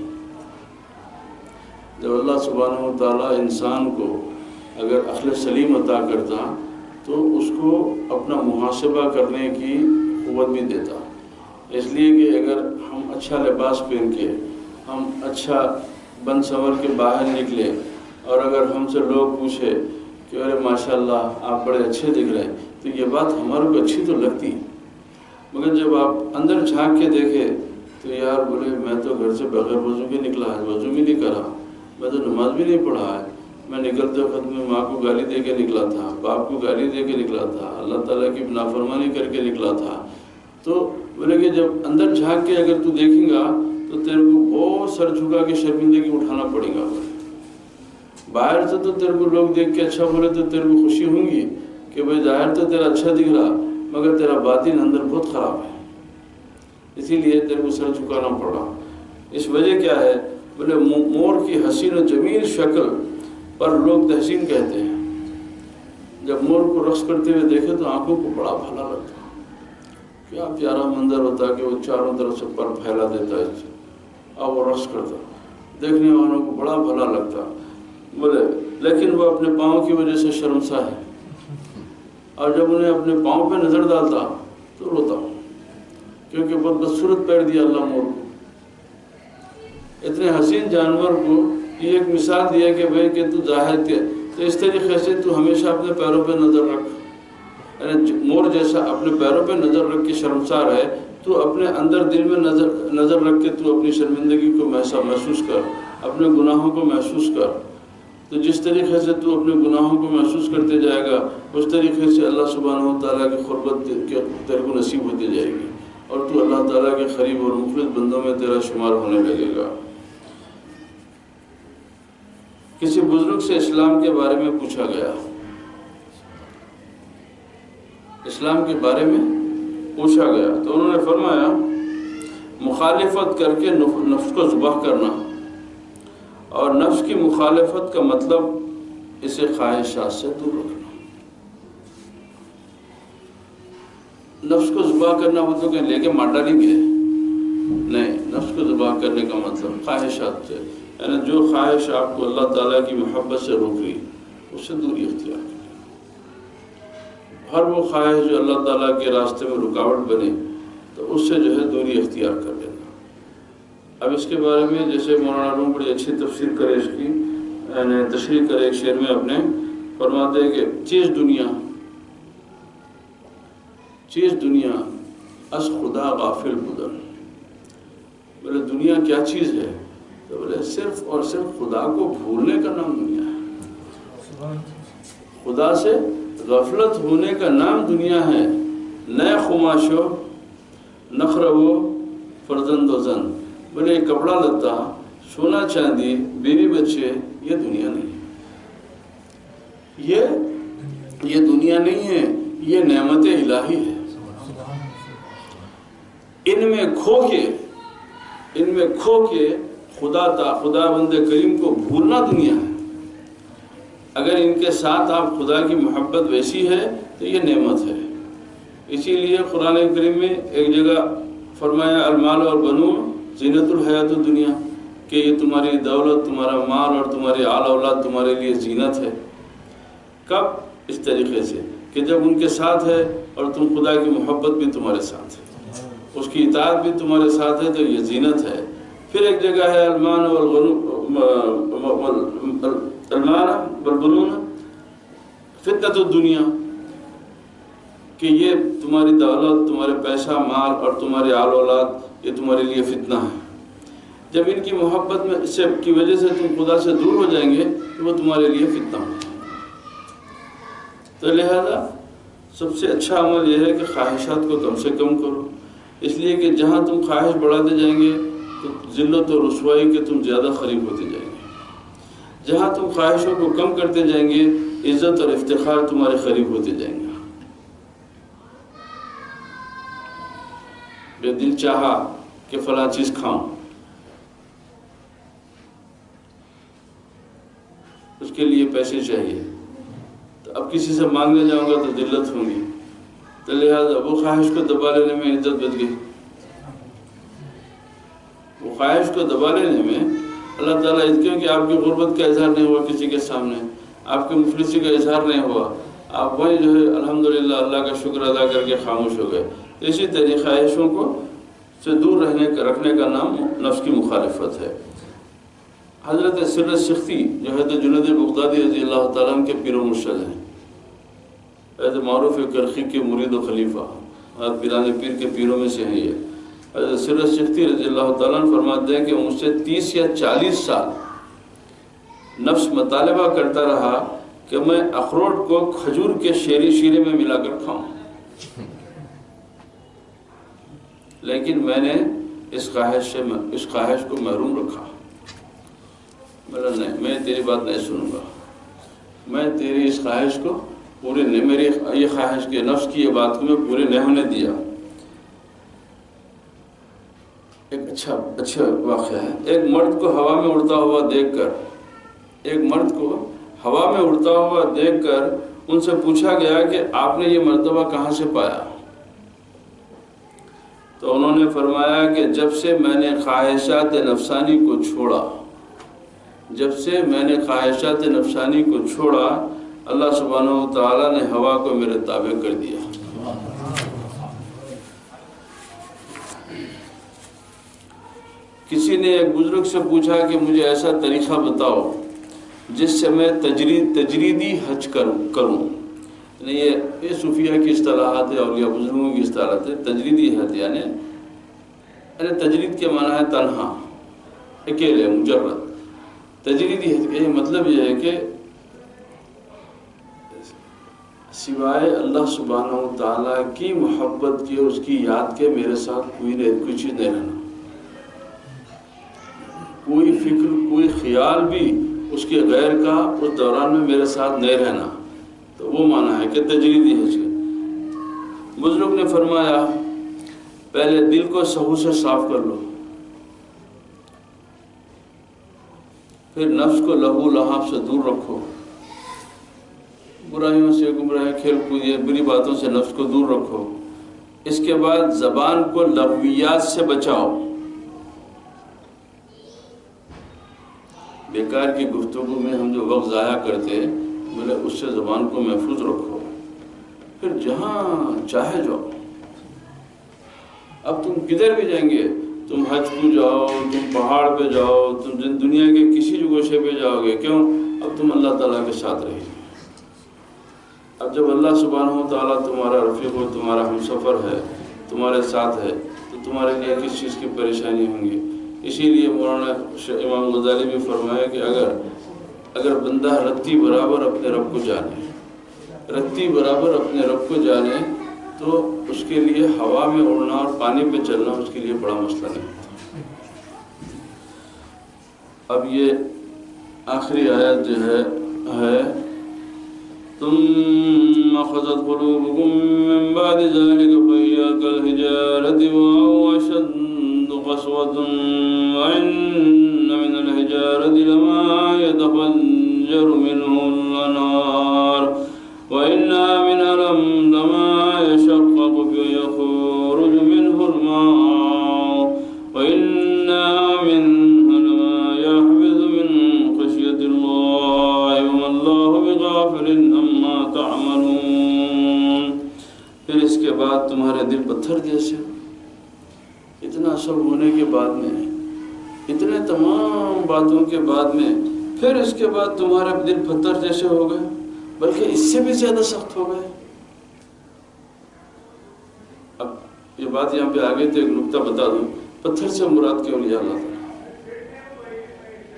جب اللہ سبحانہ و تعالیٰ انسان کو اگر عقل سلیم عطا کرتا تو اس کو اپنا محاسبہ کرنے کی قوت بھی دیتا، اس لیے کہ اگر ہم اچھا لباس پہن کے ہم اچھا بن سنور کے باہر نکلے اور اگر ہم سے لوگ پوچھے کہ ارے ماشاءاللہ آپ بڑے اچھے دکھ رہے ہیں تو یہ بات ہمارے کو اچھی تو لگتی، مگر جب آپ اندر جھانک کے دیکھے تو یار بولے میں تو گھر سے بغیر وضو کے نکلا ہے، وضو بھی نہیں کرا، میں تو نماز بھی نہیں پڑھا ہے، میں نکلتے وقت میں ماں کو گالی دے کے نکلا تھا، باپ کو گالی دے کے نکلا تھا، اللہ تعالیٰ کی نافرمانی کر کے نکلا تھا۔ تو بولے کہ جب اندر جھانک کے اگر تو دیکھیں گا تو تیرے کو بہت سر جھکا کے شرمندگی اٹھانا پڑے گا۔ باہر سے تو تیرے کو لوگ دیکھ کے اچھا بولے تو تیرے کو خوشی ہوں گی کہ بھئی ظاہر تو تیرا اچھا دکھ رہا مگر تیرا باطن اندر بہت خراب ہے، اسی لیے تیرے کو سر جھکانا پڑا۔ اس وجہ کیا ہے؟ بولے مور کی حسین و جمیل شکل پر لوگ تحسین کہتے ہیں۔ جب مور کو رقص کرتے ہوئے دیکھے تو آنکھوں کو بڑا بھلا لگتا، کیا پیارا منظر ہوتا کہ وہ چاروں طرف سے پر پھیلا دیتا ہے اور وہ رقص کرتا، دیکھنے والوں کو بڑا بھلا لگتا۔ بولے لیکن وہ اپنے پاؤں کی وجہ سے شرمسا ہے، اور جب انہیں اپنے پاؤں پہ نظر ڈالتا تو روتا، کیونکہ بہت بدصورت پیر دیا اللہ مور کو۔ اتنے حسین جانور کو یہ ایک مثال دیا کہ بھئی کہ تو ظاہر کے تو اس طریقے سے تو ہمیشہ اپنے پیروں پہ نظر رکھ، یعنی مور جیسا اپنے پیروں پہ نظر رکھ کے شرمسار ہے، تو اپنے اندر دل میں نظر رکھ کے تو اپنی شرمندگی کو محسوس کر، اپنے گناہوں کو محسوس کر۔ تو جس طریقے سے تو اپنے گناہوں کو محسوس کرتے جائے گا اس طریقے سے اللہ سبحانہ و تعالیٰ کی قربت تیرے کو نصیب ہوتی جائے گی، اور تو اللہ تعالیٰ کے قریب اور مخلص بندوں میں تیرا شمار ہونے لگے گا۔ کسی بزرگ سے اسلام کے بارے میں پوچھا گیا، اسلام کے بارے میں پوچھا گیا تو انہوں نے فرمایا مخالفت کر کے نفس کو ذبح کرنا، اور نفس کی مخالفت کا مطلب اسے خواہشات سے دور رکھنا۔ نفس کو ذبح کرنا مطلب کہ لے کے مار ڈالیں گے، نہیں، نفس کو ذبح کرنے کا مطلب خواہشات سے، یعنی جو خواہش آپ کو اللہ تعالیٰ کی محبت سے روک رہی اس سے دوری اختیار کریں۔ ہر وہ خواہش جو اللہ تعالیٰ کے راستے میں رکاوٹ بنے تو اس سے جو ہے دوری اختیار کر لینا۔ اب اس کے بارے میں جیسے مولانا روم بڑی اچھی تفسیر کرے، اس کی یعنی تشریح کرے ایک شعر میں اپنے فرماتے ہیں کہ چیز دنیا از خدا غافل بدن۔ بولے دنیا کیا چیز ہے؟ تو بولے صرف اور صرف خدا کو بھولنے کا نام دنیا ہے، خدا سے غفلت ہونے کا نام دنیا ہے۔ نئے خماشو نخرو فرزند و زن، بولے کپڑا لتا، سونا چاندی، بیوی بچے، یہ دنیا نہیں ہے، یہ دنیا نہیں ہے، یہ نعمت الہی ہے۔ ان میں کھو کے خدا بند کریم کو بھولنا دنیا ہے۔ اگر ان کے ساتھ آپ خدا کی محبت ویسی ہے تو یہ نعمت ہے۔ اسی لیے قرآن کریم میں ایک جگہ فرمایا المال اور بنون زینت الحیات الدنیا، کہ یہ تمہاری دولت، تمہارا مال اور تمہاری آل اولاد تمہارے لیے زینت ہے۔ کب؟ اس طریقے سے کہ جب ان کے ساتھ ہے اور تم خدا کی محبت بھی تمہارے ساتھ ہے، اس کی اطاعت بھی تمہارے ساتھ ہے، تو یہ زینت ہے۔ پھر ایک جگہ ہے المال والبنون فتنۃ الدنیا، کہ یہ تمہاری دولت، تمہارے پیسہ مال اور تمہارے آل اولاد یہ تمہارے لیے فتنہ ہے۔ جب ان کی محبت میں اس کی وجہ سے تم خدا سے دور ہو جائیں گے تو وہ تمہارے لیے فتنہ ہو جائیں گے۔ تو لہذا سب سے اچھا عمل یہ ہے کہ خواہشات کو کم سے کم کرو، اس لیے کہ جہاں تم خواہش بڑھاتے جائیں گے تو ذلت اور رسوائی کے تم زیادہ قریب ہوتے جائیں گے، جہاں تم خواہشوں کو کم کرتے جائیں گے عزت اور افتخار تمہارے قریب ہوتے جائیں گے۔ بے دل چاہا کہ فلاں چیز کھاؤں، اس کے لیے پیسے چاہیے، تو اب کسی سے مانگنے جاؤں گا تو ذلت ہوں گی، تو لہٰذا وہ خواہش کو دبا لینے میں عزت بچ گئی۔ وہ خواہش کو دبا لینے میں اللہ تعالیٰ کیونکہ آپ کی غربت کا اظہار نہیں ہوا کسی کے سامنے، آپ کی مفلسی کا اظہار نہیں ہوا، آپ وہی جو ہے الحمدللہ اللہ کا شکر ادا کر کے خاموش ہو گئے۔ اسی طرح خواہشوں کو سے دور رکھنے کا نام نفس کی مخالفت ہے۔ حضرت سر سختی جو ہے تو جنید بغدادی رضی اللہ تعالیٰ عنہ کے پیر و مرشد ہیں، حضرت معروف کرخی کے مرید و خلیفہ اور پیران پیر کے پیروں میں سے ہیں یہ۔ حضرت سر سختی رضی اللہ تعالیٰ عنہ فرماتے ہیں کہ مجھ سے 30 یا 40 سال نفس مطالبہ کرتا رہا کہ میں اخروٹ کو کھجور کے شیرے میں ملا کر کھاؤں، لیکن میں نے اس خواہش کو محروم رکھا۔ بولا نہیں، میں تیری بات نہیں سنوں گا، میں تیری اس خواہش کو پورے نہیں، میری یہ خواہش کے نفس کی یہ بات کو میں پورے نہیں ہونے دیا۔ ایک اچھا واقعہ ہے، ایک مرد کو ہوا میں اڑتا ہوا دیکھ کر ان سے پوچھا گیا کہ آپ نے یہ مرتبہ کہاں سے پایا؟ تو انہوں نے فرمایا کہ جب سے میں نے خواہشات نفسانی کو چھوڑا اللہ سبحانہ و تعالیٰ نے ہوا کو میرے تابع کر دیا۔ کسی نے ایک بزرگ سے پوچھا کہ مجھے ایسا طریقہ بتاؤ جس سے میں تجریدی حج کروں۔ یہ صوفیہ کی اصطلاحات ہے، اولیاء بزرگوں کی اصطلاحات ہے۔ تجریدی حج یعنی تجرید کے معنی ہے تنہا، اکیلے، مجرد۔ تجریدی حج کا یہ مطلب یہ ہے کہ سوائے اللہ سبحانہ و تعالیٰ کی محبت کے، اس کی یاد کے میرے ساتھ کوئی چیز نہیں رہنا، کوئی فکر، کوئی خیال بھی اس کے غیر کا اس دوران میں میرے ساتھ نہیں رہنا، تو وہ معنی ہے کہ تجریدی حج کا۔ بزرگ نے فرمایا پہلے دل کو سہو سے صاف کر لو، پھر نفس کو لہو لہاب سے دور رکھو، برائیوں سے، گمراہی، کھیل کود، بری باتوں سے نفس کو دور رکھو۔ اس کے بعد زبان کو لغویات سے بچاؤ، بیکار کی گفتگو میں ہم جو وقت ضائع کرتے بولے اس سے زبان کو محفوظ رکھو، پھر جہاں چاہے جاؤ۔ اب تم کدھر بھی جائیں گے، تم حج کو جاؤ، تم پہاڑ پہ جاؤ، تم دنیا کے کسی گوشے پہ جاؤ گے، کیوں؟ اب تم اللہ تعالیٰ کے ساتھ رہے۔ اب جب اللہ سبحانہ و تعالیٰ تمہارا رفیق ہو، تمہارا ہمسفر ہے، تمہارے ساتھ ہے، تو تمہارے لیے کس چیز کی پریشانی ہوں گی؟ اسی لیے مولانا امام غزالی بھی فرمایا کہ اگر بندہ رتی برابر اپنے رب کو جانے تو اس کے لیے ہوا میں اڑنا اور پانی پہ چلنا اس کے لیے بڑا مسئلہ نہیں ہوتا۔ اب یہ آخری آیت جو ہے ثم اخذت قلوبكم من بعد ذلك فهي كالحجارة أو أشد قسوة وإن من الحجارة لما يتفجر منه الأنهار وإن منها لما يشقق فيخرج منه الماء وإن منها لما يحبط من خشية الله وما الله بغافل عما تعملون۔ پھر اس کے بعد تمہارے دل پتھر جیسے، اتنا سب ہونے کے بعد میں اتنے تمام باتوں کے بعد میں پھر اس کے بعد تمہارے دل پتھر جیسے ہو گئے، بلکہ اس سے بھی زیادہ سخت ہو گئے۔ اب یہ بات یہاں پہ آگے تو ایک نقطہ بتا دوں، پتھر سے مراد کیوں لیا اللہ تعالیٰ؟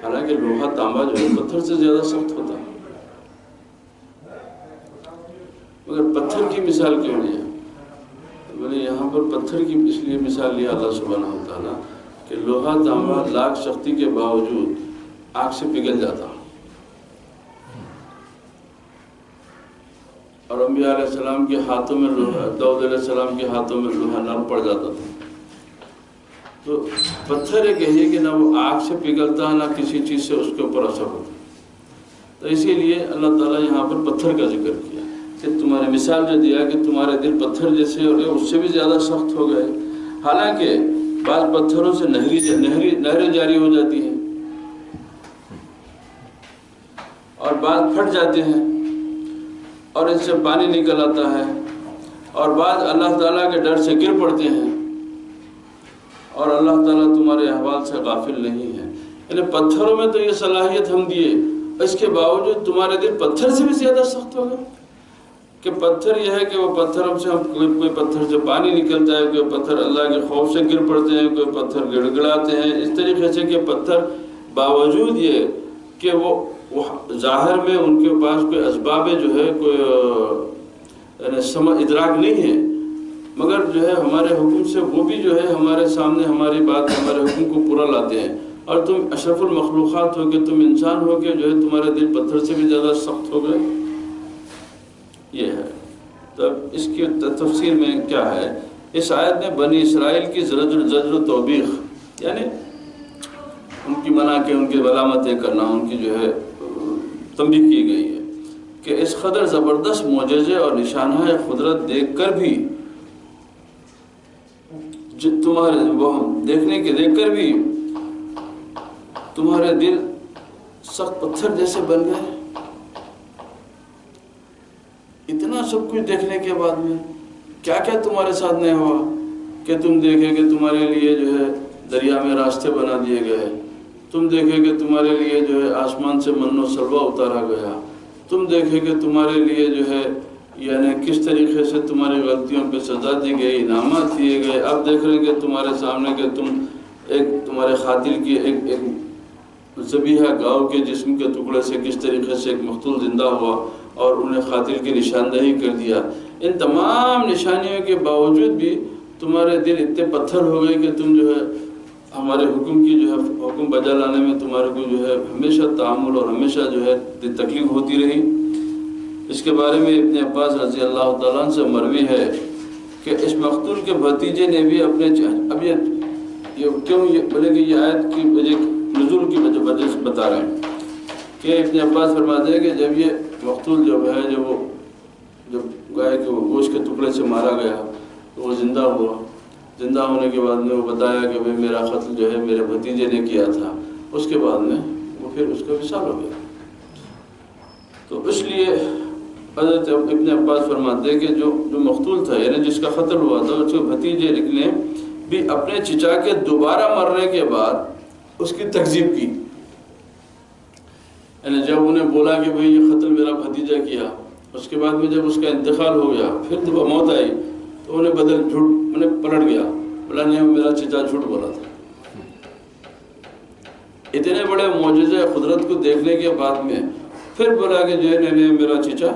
حالانکہ لوہا تانبا جو ہے پتھر سے زیادہ سخت ہوتا ہے، مگر پتھر کی مثال کیوں لیا؟ بولے یہاں پر پتھر کی اس لیے مثال لیا اللہ سبحانہ و تعالیٰ کہ لوہا تانبا لاکھ سختی کے باوجود آگ سے پگھل جاتا، اور انبیاء علیہ السلام کے ہاتھوں میں لوہا، داؤد علیہ السلام کے ہاتھوں میں لوہا نرم پڑ جاتا تھا۔ تو پتھر ایک ہے کہ نہ وہ آگ سے پگھلتا نہ کسی چیز سے اس کے اوپر اثر ہوتا، تو اسی لیے اللہ تعالیٰ یہاں پر پتھر کا ذکر کیا کہ تمہاری مثال جو دیا کہ تمہارے دل پتھر جیسے ہو گئے، اس سے بھی زیادہ سخت ہو گئے۔ حالانکہ بعض پتھروں سے نہریں جاری ہو جاتی ہیں اور بعض پھٹ جاتے ہیں اور ان سے پانی نکل آتا ہے، اور بعض اللہ تعالیٰ کے ڈر سے گر پڑتے ہیں، اور اللہ تعالیٰ تمہارے احوال سے غافل نہیں ہے۔ یعنی پتھروں میں تو یہ صلاحیت ہم دیے، اس کے باوجود تمہارے دل پتھر سے بھی زیادہ سخت ہو گئے کہ پتھر یہ ہے کہ وہ پتھروں سے کوئی پتھر سے پانی نکلتا ہے، کوئی پتھر اللہ کے خوف سے گر پڑتے ہیں، کوئی پتھر گڑ گڑاتے ہیں، اس طریقے سے کہ پتھر باوجود یہ کہ وہ ظاہر میں ان کے پاس کوئی اسباب جو ہے کوئی سمجھ ادراک نہیں ہے، مگر جو ہے ہمارے حکم سے وہ بھی جو ہے ہمارے سامنے ہماری بات ہمارے حکم کو پورا لاتے ہیں، اور تم اشرف المخلوقات ہو کے تم انسان ہو کے جو ہے تمہارے دل پتھر سے بھی زیادہ سخت ہو گئے۔ یہ ہے تو اس کی تفسیر میں کیا ہے، اس آیت میں بنی اسرائیل کی زجر و توبیخ، یعنی ان کی منع کے ان کی علامتیں کرنا، ان کی جو ہے تنبیہ کی گئی ہے کہ اس قدر زبردست معجزے اور نشانہ قدرت دیکھ کر بھی تمہارے وہ دیکھنے کے دیکھ کر بھی تمہارے دل سخت پتھر جیسے بن گئے۔ اتنا سب کچھ دیکھنے کے بعد میں کیا کیا تمہارے ساتھ نہیں ہوا کہ تم دیکھے کہ تمہارے لیے جو ہے دریا میں راستے بنا دیے گئے، تم دیکھے کہ تمہارے لیے جو ہے آسمان سے من و سلوہ اتارا گیا، تم دیکھے کہ تمہارے لیے جو ہے یعنی کس طریقے سے تمہاری غلطیوں پہ سزا دی گئی، انعامات دیے گئے۔ اب دیکھ رہے کہ تمہارے سامنے کہ تمہارے قاتل کی ایک ذبیحہ گاؤ کے جسم کے ٹکڑے سے کس طریقے سے ایک مقتول زندہ ہوا اور انہیں قاتل کی نشاندہی کر دیا۔ ان تمام نشانیوں کے باوجود بھی تمہارے دل اتنے پتھر ہو گئے کہ تم جو ہے ہمارے حکم کی جو ہے حکم بجا لانے میں تمہارے کو جو ہے ہمیشہ تعامل اور ہمیشہ جو ہے تکلیف ہوتی رہی۔ اس کے بارے میں ابن عباس رضی اللہ تعالیٰ عنہ سے مروی ہے کہ اس مقتول کے بھتیجے نے بھی اپنے اب یہ کیوں یہ بولے کہ یہ آیت کی وجہ نزول کی وجہ سے بتا رہے ہیں کہ ابن عباس فرماتے ہیں کہ جب یہ مقتول جب ہے جب گائے کہ وہ گوشت کے ٹکڑے سے مارا گیا تو وہ زندہ ہوا، زندہ ہونے کے بعد میں وہ بتایا کہ بھئی میرا قتل جو ہے میرے بھتیجے نے کیا تھا، اس کے بعد میں وہ پھر اس کا وصال ہو گیا۔ تو اس لیے حضرت ابن عباس فرماتے ہیں کہ جو مقتول تھا یعنی جس کا قتل ہوا تھا اس کے بھتیجے نے بھی اپنے چچا کے دوبارہ مرنے کے بعد اس کی تکذیب کی، یعنی جب انہیں بولا کہ بھئی یہ قتل میرا بھتیجا کیا، اس کے بعد میں جب اس کا انتقال ہو گیا پھر جب موت آئی تو انہیں پلٹ گیا، بولا نہیں میرا چچا جھوٹ بولا تھا۔ اتنے بڑے معجزے قدرت کو دیکھنے کے بعد میں پھر بولا کہ جو ہے نہیں میرا چچا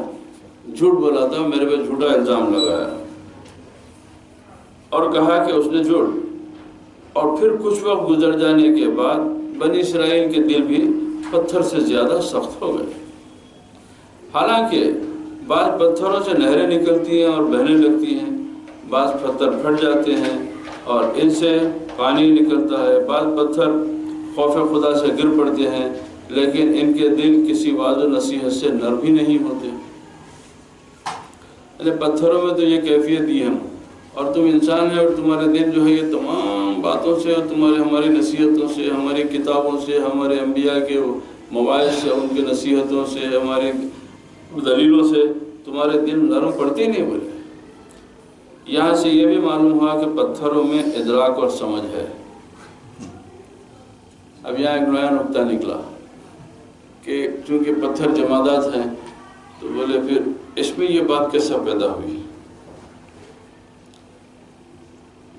جھوٹ بولا تھا، میرے پہ جھوٹا الزام لگایا، اور کہا کہ اس نے جھوٹ۔ اور پھر کچھ وقت گزر جانے کے بعد بنی اسرائیل کے دل بھی پتھر سے زیادہ سخت ہو گئے۔ حالانکہ بعض پتھروں سے نہریں نکلتی ہیں اور بہنے لگتی ہیں، بعض پتھر پھٹ جاتے ہیں اور ان سے پانی نکلتا ہے، بعض پتھر خوف خدا سے گر پڑتے ہیں، لیکن ان کے دل کسی واضح نصیحت سے نرم بھی نہیں ہوتے۔ یعنی پتھروں میں تو یہ کیفیت ہی ہے، اور تم انسان ہے اور تمہارے دل جو ہے یہ تمام باتوں سے اور ہماری نصیحتوں سے، ہماری کتابوں سے، ہمارے انبیاء کے مواعظ سے، ان کے نصیحتوں سے، ہمارے دلیلوں سے تمہارے دل نرم پڑتے نہیں بولے۔ یہاں سے یہ بھی معلوم ہوا کہ پتھروں میں ادراک اور سمجھ ہے، اب یہاں ایک نیا نقطہ نکلا کہ چونکہ پتھر جمادات ہیں تو بولے پھر اس میں یہ بات کیسا پیدا ہوئی؟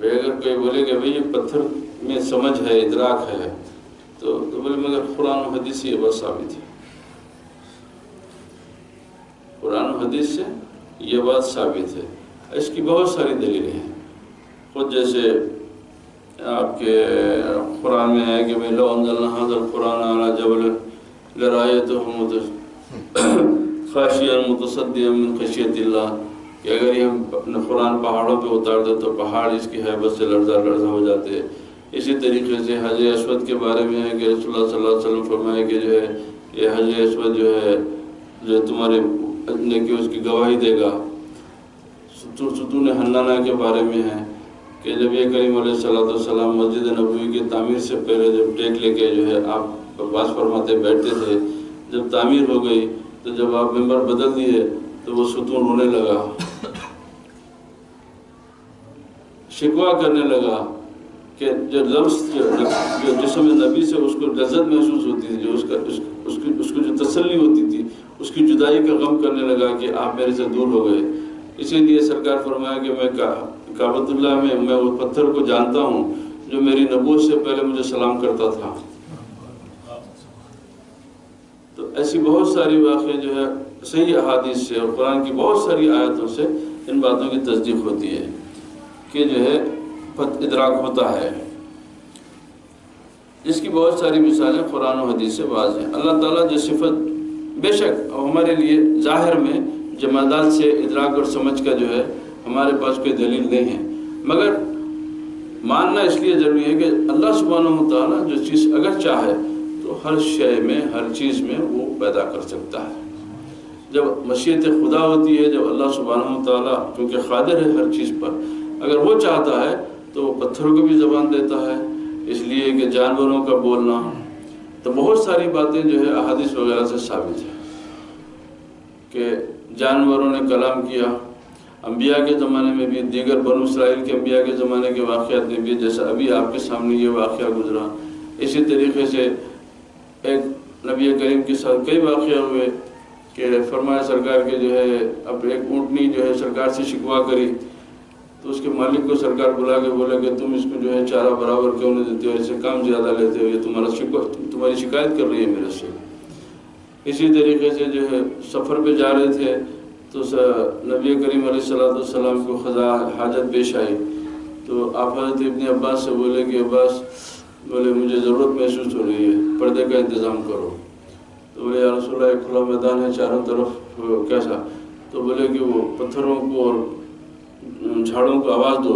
اگر کوئی بولے کہ بھئی یہ پتھر میں سمجھ ہے، ادراک ہے، تو بولے مگر قرآن و حدیث سے یہ بات ثابت ہے، قرآن و حدیث سے یہ بات ثابت ہے۔ اس کی بہت ساری دلیلیں ہیں، خود جیسے آپ کے قرآن میں ہے کہ میں لو انزلنا ھذا القرآن علی جبل لرأیتہ خاشعا متصدعا من خشیۃ اللہ، کہ اگر یہ ہم اپنے قرآن پہاڑوں پہ اتار دیں تو پہاڑ اس کی ہیبت سے لرزہ ہو جاتے۔ اسی طریقے سے حجر اسود کے بارے میں ہے کہ رسول اللہ صلی اللہ علیہ وسلم فرمائے کہ جو ہے یہ حجر اسود جو ہے جو تمہارے کہ اس کی گواہی دے گا۔ ستون حنانہ کے بارے میں ہے کہ جب یہ کریم علیہ السلام مسجد نبوی کی تعمیر سے پہلے جب ٹیک لے کے جو ہے آپ باز فرماتے بیٹھتے تھے، جب تعمیر ہو گئی تو جب آپ ممبر بدل دیے تو وہ ستون رونے لگا، شکوہ کرنے لگا کہ جو لفظ جو جسم نبی سے اس کو لذت محسوس ہوتی تھی، جو اس کو جو تسلی ہوتی تھی، اس کی جدائی کا غم کرنے لگا کہ آپ میرے سے دور ہو گئے۔ اسی لیے سرکار فرمایا کہ میں کعبۃ اللہ میں وہ پتھر کو جانتا ہوں جو میری نبوت سے پہلے مجھے سلام کرتا تھا۔ تو ایسی بہت ساری واقعے جو ہے صحیح احادیث سے اور قرآن کی بہت ساری آیتوں سے ان باتوں کی تصدیق ہوتی ہے کہ جو ہے ادراک ہوتا ہے، جس کی بہت ساری مثالیں قرآن و حدیث سے واضح ہیں۔ اللہ تعالیٰ جو صفت بے شک ہمارے لیے ظاہر میں جمادات سے ادراک اور سمجھ کا جو ہے ہمارے پاس کوئی دلیل نہیں ہے، مگر ماننا اس لیے ضروری ہے کہ اللہ سبحانہ و تعالیٰ جو چیز اگر چاہے تو ہر شے میں ہر چیز میں وہ پیدا کر سکتا ہے۔ جب مشیت خدا ہوتی ہے، جب اللہ سبحانہ و تعالیٰ کیونکہ قادر ہے ہر چیز پر، اگر وہ چاہتا ہے تو وہ پتھروں کو بھی زبان دیتا ہے، اس لیے کہ جانوروں کا بولنا، تو بہت ساری باتیں جو ہے احادیث وغیرہ سے ثابت ہے کہ جانوروں نے کلام کیا۔ انبیاء کے زمانے میں بھی، دیگر بنو اسرائیل کے انبیاء کے زمانے کے واقعات میں بھی، جیسا ابھی آپ کے سامنے یہ واقعہ گزرا، اسی طریقے سے ایک نبی کریم کے ساتھ کئی واقعہ ہوئے کہ فرمایا سرکار کے جو ہے اب ایک اونٹنی جو ہے سرکار سے شکوا کری تو اس کے مالک کو سرکار بلا کے بولا کہ تم اس کو جو ہے چارہ برابر کیوں نہیں دیتے ہو، اس سے کام زیادہ لیتے ہو، یہ تمہاری شکایت کر رہی ہے میرے سے۔ اسی طریقے سے جو ہے سفر پہ جا رہے تھے تو نبی کریم علیہ السلام کو خدا حاجت پیش آئی تو آپ حضرت ابن عباس سے بولے کہ عباس بولے مجھے ضرورت محسوس ہو رہی ہے، پردے کا انتظام کرو۔ تو بولے یا رسول اللہ ایک کھلا میدان ہے چاروں طرف، کیسا؟ تو بولے کہ وہ پتھروں کو اور جھاڑوں کو آواز دو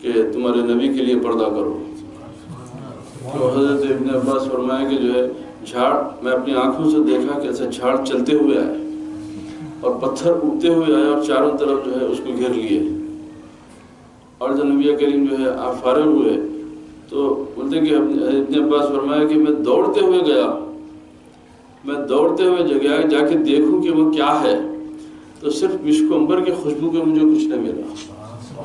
کہ تمہارے نبی کے لیے پردہ کرو۔ تو حضرت ابن عباس فرمایا کہ جو ہے جھاڑ میں اپنی آنکھوں سے دیکھا کہ ایسا جھاڑ چلتے ہوئے آئے اور پتھر اٹھتے ہوئے آئے اور چاروں طرف جو ہے اس کو گھیر لیے، اور جب نبی کریم جو ہے آپ فارغ ہوئے تو بولتے کہ ابن عباس فرمایا کہ میں دوڑتے ہوئے گیا، میں دوڑتے ہوئے جا کے دیکھوں کہ وہ کیا ہے، تو صرف مشک و عنبر کی خوشبو کے مجھے کچھ نہیں ملا۔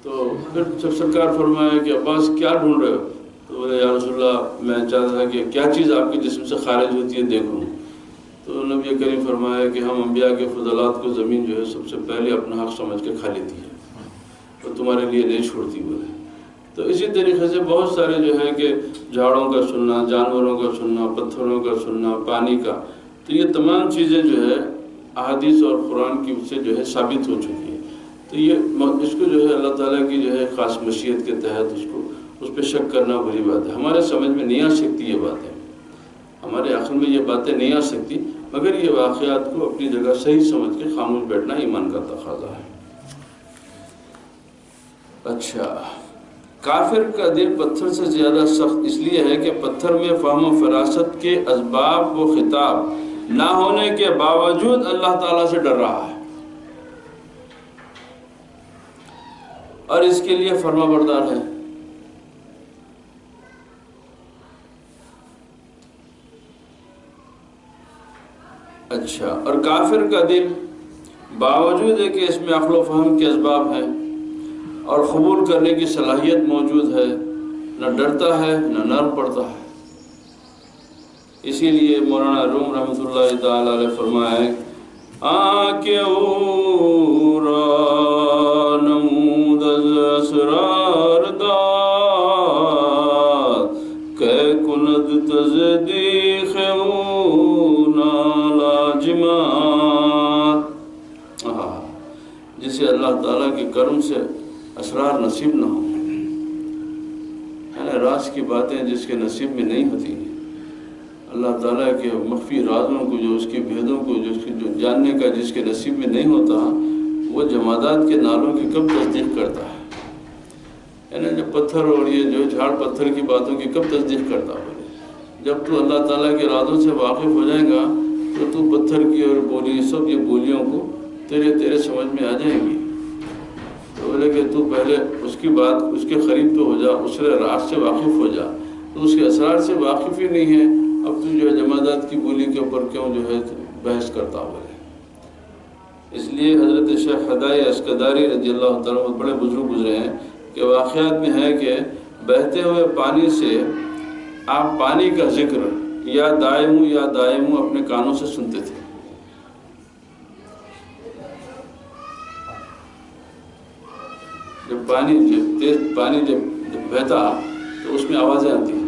تو پھر جب سرکار فرمایا کہ عباس کیا ڈھونڈ رہے ہو؟ تو بولے یا رسول اللہ میں چاہتا تھا کہ کیا چیز آپ کے جسم سے خارج ہوتی ہے دیکھوں۔ تو نبی کریم فرمایا کہ ہم انبیاء کے فضلات کو زمین جو ہے سب سے پہلے اپنا حق سمجھ کے کھا لیتی ہے اور تمہارے لیے نہیں چھوڑتی بولے۔ تو اسی طریقے سے بہت سارے جو ہے کہ جھاڑوں کا سننا، جانوروں کا سننا، پتھروں کا سننا، پانی کا، تو یہ تمام چیزیں جو ہے احادیث اور قرآن کی سے جو ہے ثابت ہو چکی ہیں۔ تو یہ اس کو جو ہے اللہ تعالیٰ کی جو ہے خاص مشیت کے تحت اس پہ شک کرنا بری بات ہے۔ ہمارے سمجھ میں نہیں آ سکتی یہ باتیں، ہمارے عقل میں یہ باتیں نہیں آ سکتی، مگر یہ واقعات کو اپنی جگہ صحیح سمجھ کے خاموش بیٹھنا ایمان کا تقاضا ہے۔ اچھا، کافر کا دل پتھر سے زیادہ سخت اس لیے ہے کہ پتھر میں فہم و فراست کے اسباب و خطاب نہ ہونے کے باوجود اللہ تعالیٰ سے ڈر رہا ہے اور اس کے لیے فرما بردار ہے۔ اچھا، اور کافر کا دل باوجود ہے کہ اس میں عقل و فہم کے اسباب ہیں اور قبول کرنے کی صلاحیت موجود ہے، نہ ڈرتا ہے نہ نرم پڑتا ہے۔ اسی لیے مولانا روم رحمۃ اللہ تعالی علیہ فرمایا ہے آکے اورا نمود اسرار داد کہ کند تصدیق اونا لاجمات۔ جسے اللہ تعالیٰ کے کرم سے اسرار نصیب نہ ہو، راز کی باتیں جس کے نصیب میں نہیں ہوتی، اللہ تعالیٰ کے مخفی رازوں کو، جو اس کی بھیدوں کو جو جاننے کا جس کے نصیب میں نہیں ہوتا، وہ جمادات کے نالوں کی کب تصدیق کرتا ہے؟ یعنی جو پتھر اور یہ جو جھاڑ پتھر کی باتوں کی کب تصدیق کرتا ہے؟ جب تو اللہ تعالیٰ کے رازوں سے واقف ہو جائے گا تو پتھر کی اور بولی سب یہ بولیوں کو تیرے سمجھ میں آ جائیں گی۔ تو بولے کہ تو پہلے اس کی بات اس کے قریب تو ہو جا، اس راز سے واقف ہو جا، تو اس کے اسرار سے واقف ہی نہیں ہے، اب تو جو ہے جمادات کی بولی کے اوپر کیوں جو ہے بحث کرتا ہوا ہے۔ اس لیے حضرت شیخ خدائی اسکداری رضی اللہ تعالیٰ بڑے بزرگ گزرے ہیں کہ واقعات میں ہے کہ بہتے ہوئے پانی سے آپ پانی کا ذکر یا دائموں اپنے کانوں سے سنتے تھے۔ جب تیز پانی جب بہتا تو اس میں آوازیں آتی ہیں،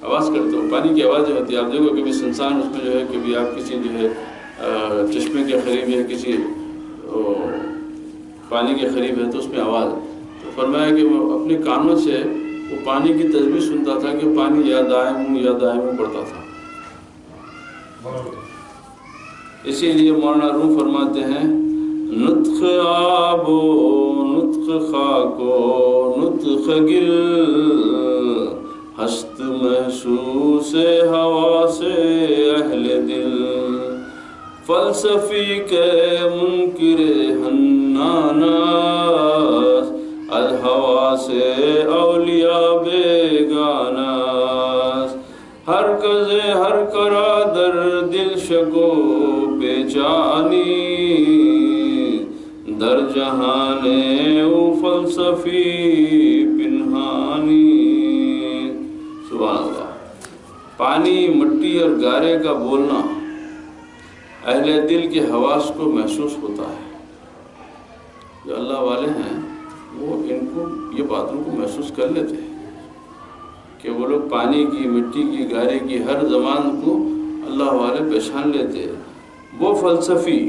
آواز کرتے ہو، پانی کی آوازیں ہوتی ہیں۔ آپ دیکھو کبھی سنسان اس میں جو ہے، کبھی آپ کسی جو ہے چشمے کے قریب یا کسی پانی کے قریب ہے تو اس میں آواز، تو فرمایا کہ وہ اپنے کانوں سے وہ پانی کی تسبیح سنتا تھا کہ پانی یا دائموں پڑتا تھا۔ اسی لیے مولانا روم فرماتے ہیں نطق آب و نطق خاک و نطق گل ہست محسوس ہوا سے اہل دل فلسفی کے منکر حناناس الہوا سے اولیاء بیگاناس ہر کزے ہر کرا در دل شکو پیچانی در جہان او فلسفی پنہانی۔ سبحان اللہ۔ پانی، مٹی اور گارے کا بولنا اہل دل کے حواس کو محسوس ہوتا ہے۔ جو اللہ والے ہیں وہ ان کو یہ باتوں کو محسوس کر لیتے ہیں کہ وہ لوگ پانی کی، مٹی کی، گارے کی ہر زبان کو اللہ والے پہچان لیتے ہیں۔ وہ فلسفی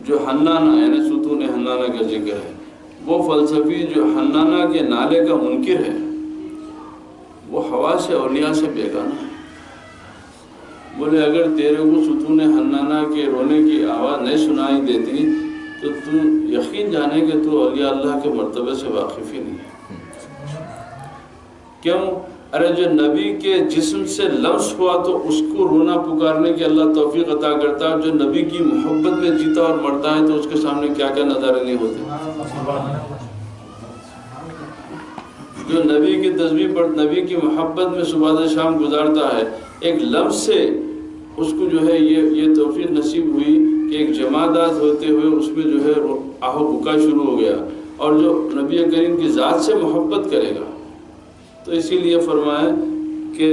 جو حنانہ یعنی ستون حنانہ کا ذکر ہے، وہ فلسفی جو حنانہ کے نالے کا منکر ہے، وہ حواس اولیاء سے بیگانہ ہے۔ بولے اگر تیرے کو ستون حنانہ کے رونے کی آواز نہیں سنائی دیتی تو یقین جانے کہ تو اولیاء اللہ کے مرتبے سے واقف ہی نہیں ہے۔ کیوں؟ ارے جو نبی کے جسم سے لمس ہوا تو اس کو رونا پکارنے کی اللہ توفیق عطا کرتا ہے۔ جو نبی کی محبت میں جیتا اور مرتا ہے تو اس کے سامنے کیا کیا نظارے نہیں ہوتے۔ جو نبی کی تسبیح پر نبی کی محبت میں صبح سے شام گزارتا ہے، ایک لمس سے اس کو جو ہے یہ توفیق نصیب ہوئی کہ ایک جمادات ہوتے ہوئے اس میں جو ہے آہو بکا شروع ہو گیا، اور جو نبی کریم کی ذات سے محبت کرے گا تو اسی لیے فرمایا کہ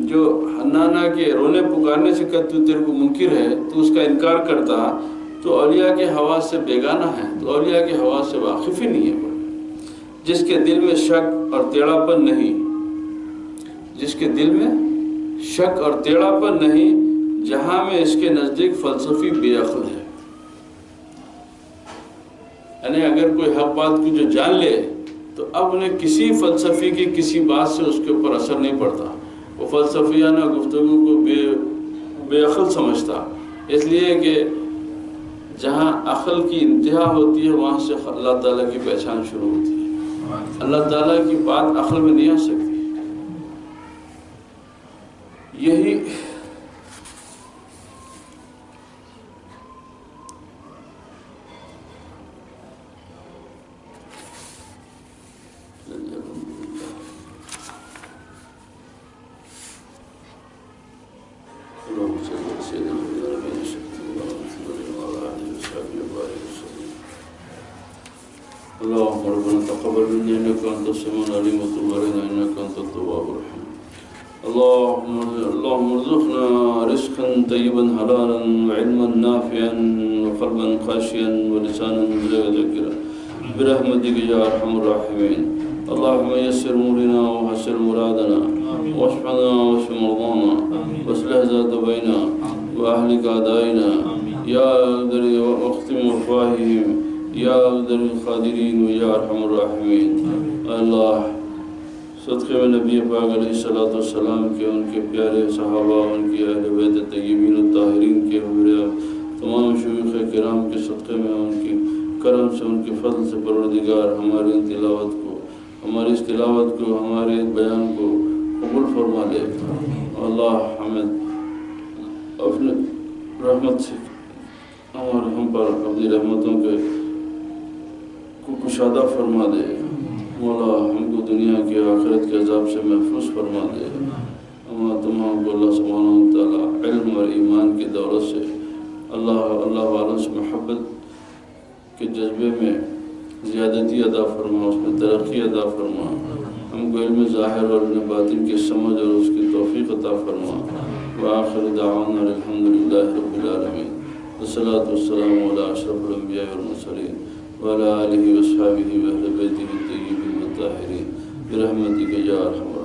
جو حنانہ کے رونے پکارنے سے کہ تو تیرے کو منکر ہے، تو اس کا انکار کرتا تو اولیاء کے حواس سے بیگانہ ہے، تو اولیاء کے حواس سے واقف ہی نہیں ہے۔ جس کے دل میں شک اور ٹیڑھاپن نہیں، جس کے دل میں شک اور ٹیڑھاپن نہیں، جہاں میں اس کے نزدیک فلسفی بے عقل ہے۔ یعنی اگر کوئی حق بات کو جو جان لے تو اب انہیں کسی فلسفی کی کسی بات سے اس کے اوپر اثر نہیں پڑتا، وہ فلسفیانہ گفتگو کو بے عقل سمجھتا، اس لیے کہ جہاں عقل کی انتہا ہوتی ہے وہاں سے اللہ تعالیٰ کی پہچان شروع ہوتی ہے۔ اللہ تعالیٰ کی بات عقل میں نہیں آ سکتی۔ یہی اللهم ربنا تقبل منا إنك أنت السميع العليم وتب علينا إنك أنت التواب الرحيم. اللهم ارزقنا رزقا طيبا حلالا وعلما نافعا وقلبا خاشعا ولسانا ذاكرا برحمتك يا أرحم الراحمين. اللهم يسر أمورنا وحسن مرادنا واشفنا واشف مرضانا واصلح ذات بيننا وأهلك أعدائنا يا أقدر واختم أفواههم یا اقدر القادرین و یا ارحم الراحمین. اللہ صدقے میں نبی پاک علیہ السلام کے، ان کے پیارے صحابہ، ان کی اہل بیت طیبین الطاہرین کے، تمام شیوخ کرام کے صدقے میں، ان کی کرم سے، ان کے فضل سے پروردگار ہماری تلاوت کو، ہماری اس تلاوت کو، ہمارے بیان کو قبول فرما لے. اللہ ہمیں اپنے رحمت سے اور ہم پر اپنی رحمتوں کے کشادہ فرما دے. مولا ہم کو دنیا کے آخرت کے عذاب سے محفوظ فرما دے. ہم تمام کو اللہ سبحانہ وتعالی علم اور ایمان کی دولت سے، اللہ والوں سے محبت کے جذبے میں زیادتی عطا فرما، اس میں ترقی عطا فرما. ہم کو علم ظاہر اور علم باطن کی سمجھ اور اس کی توفیق عطا فرما. وآخر دعوانا الحمدللہ رب العالمین. والصلاة والسلام علی اشرف الانبیاء والمرسلین وعلى آلہ وصحبہ وأہل بیتہ الطیبین الطاہرین برحمتک یا ارحم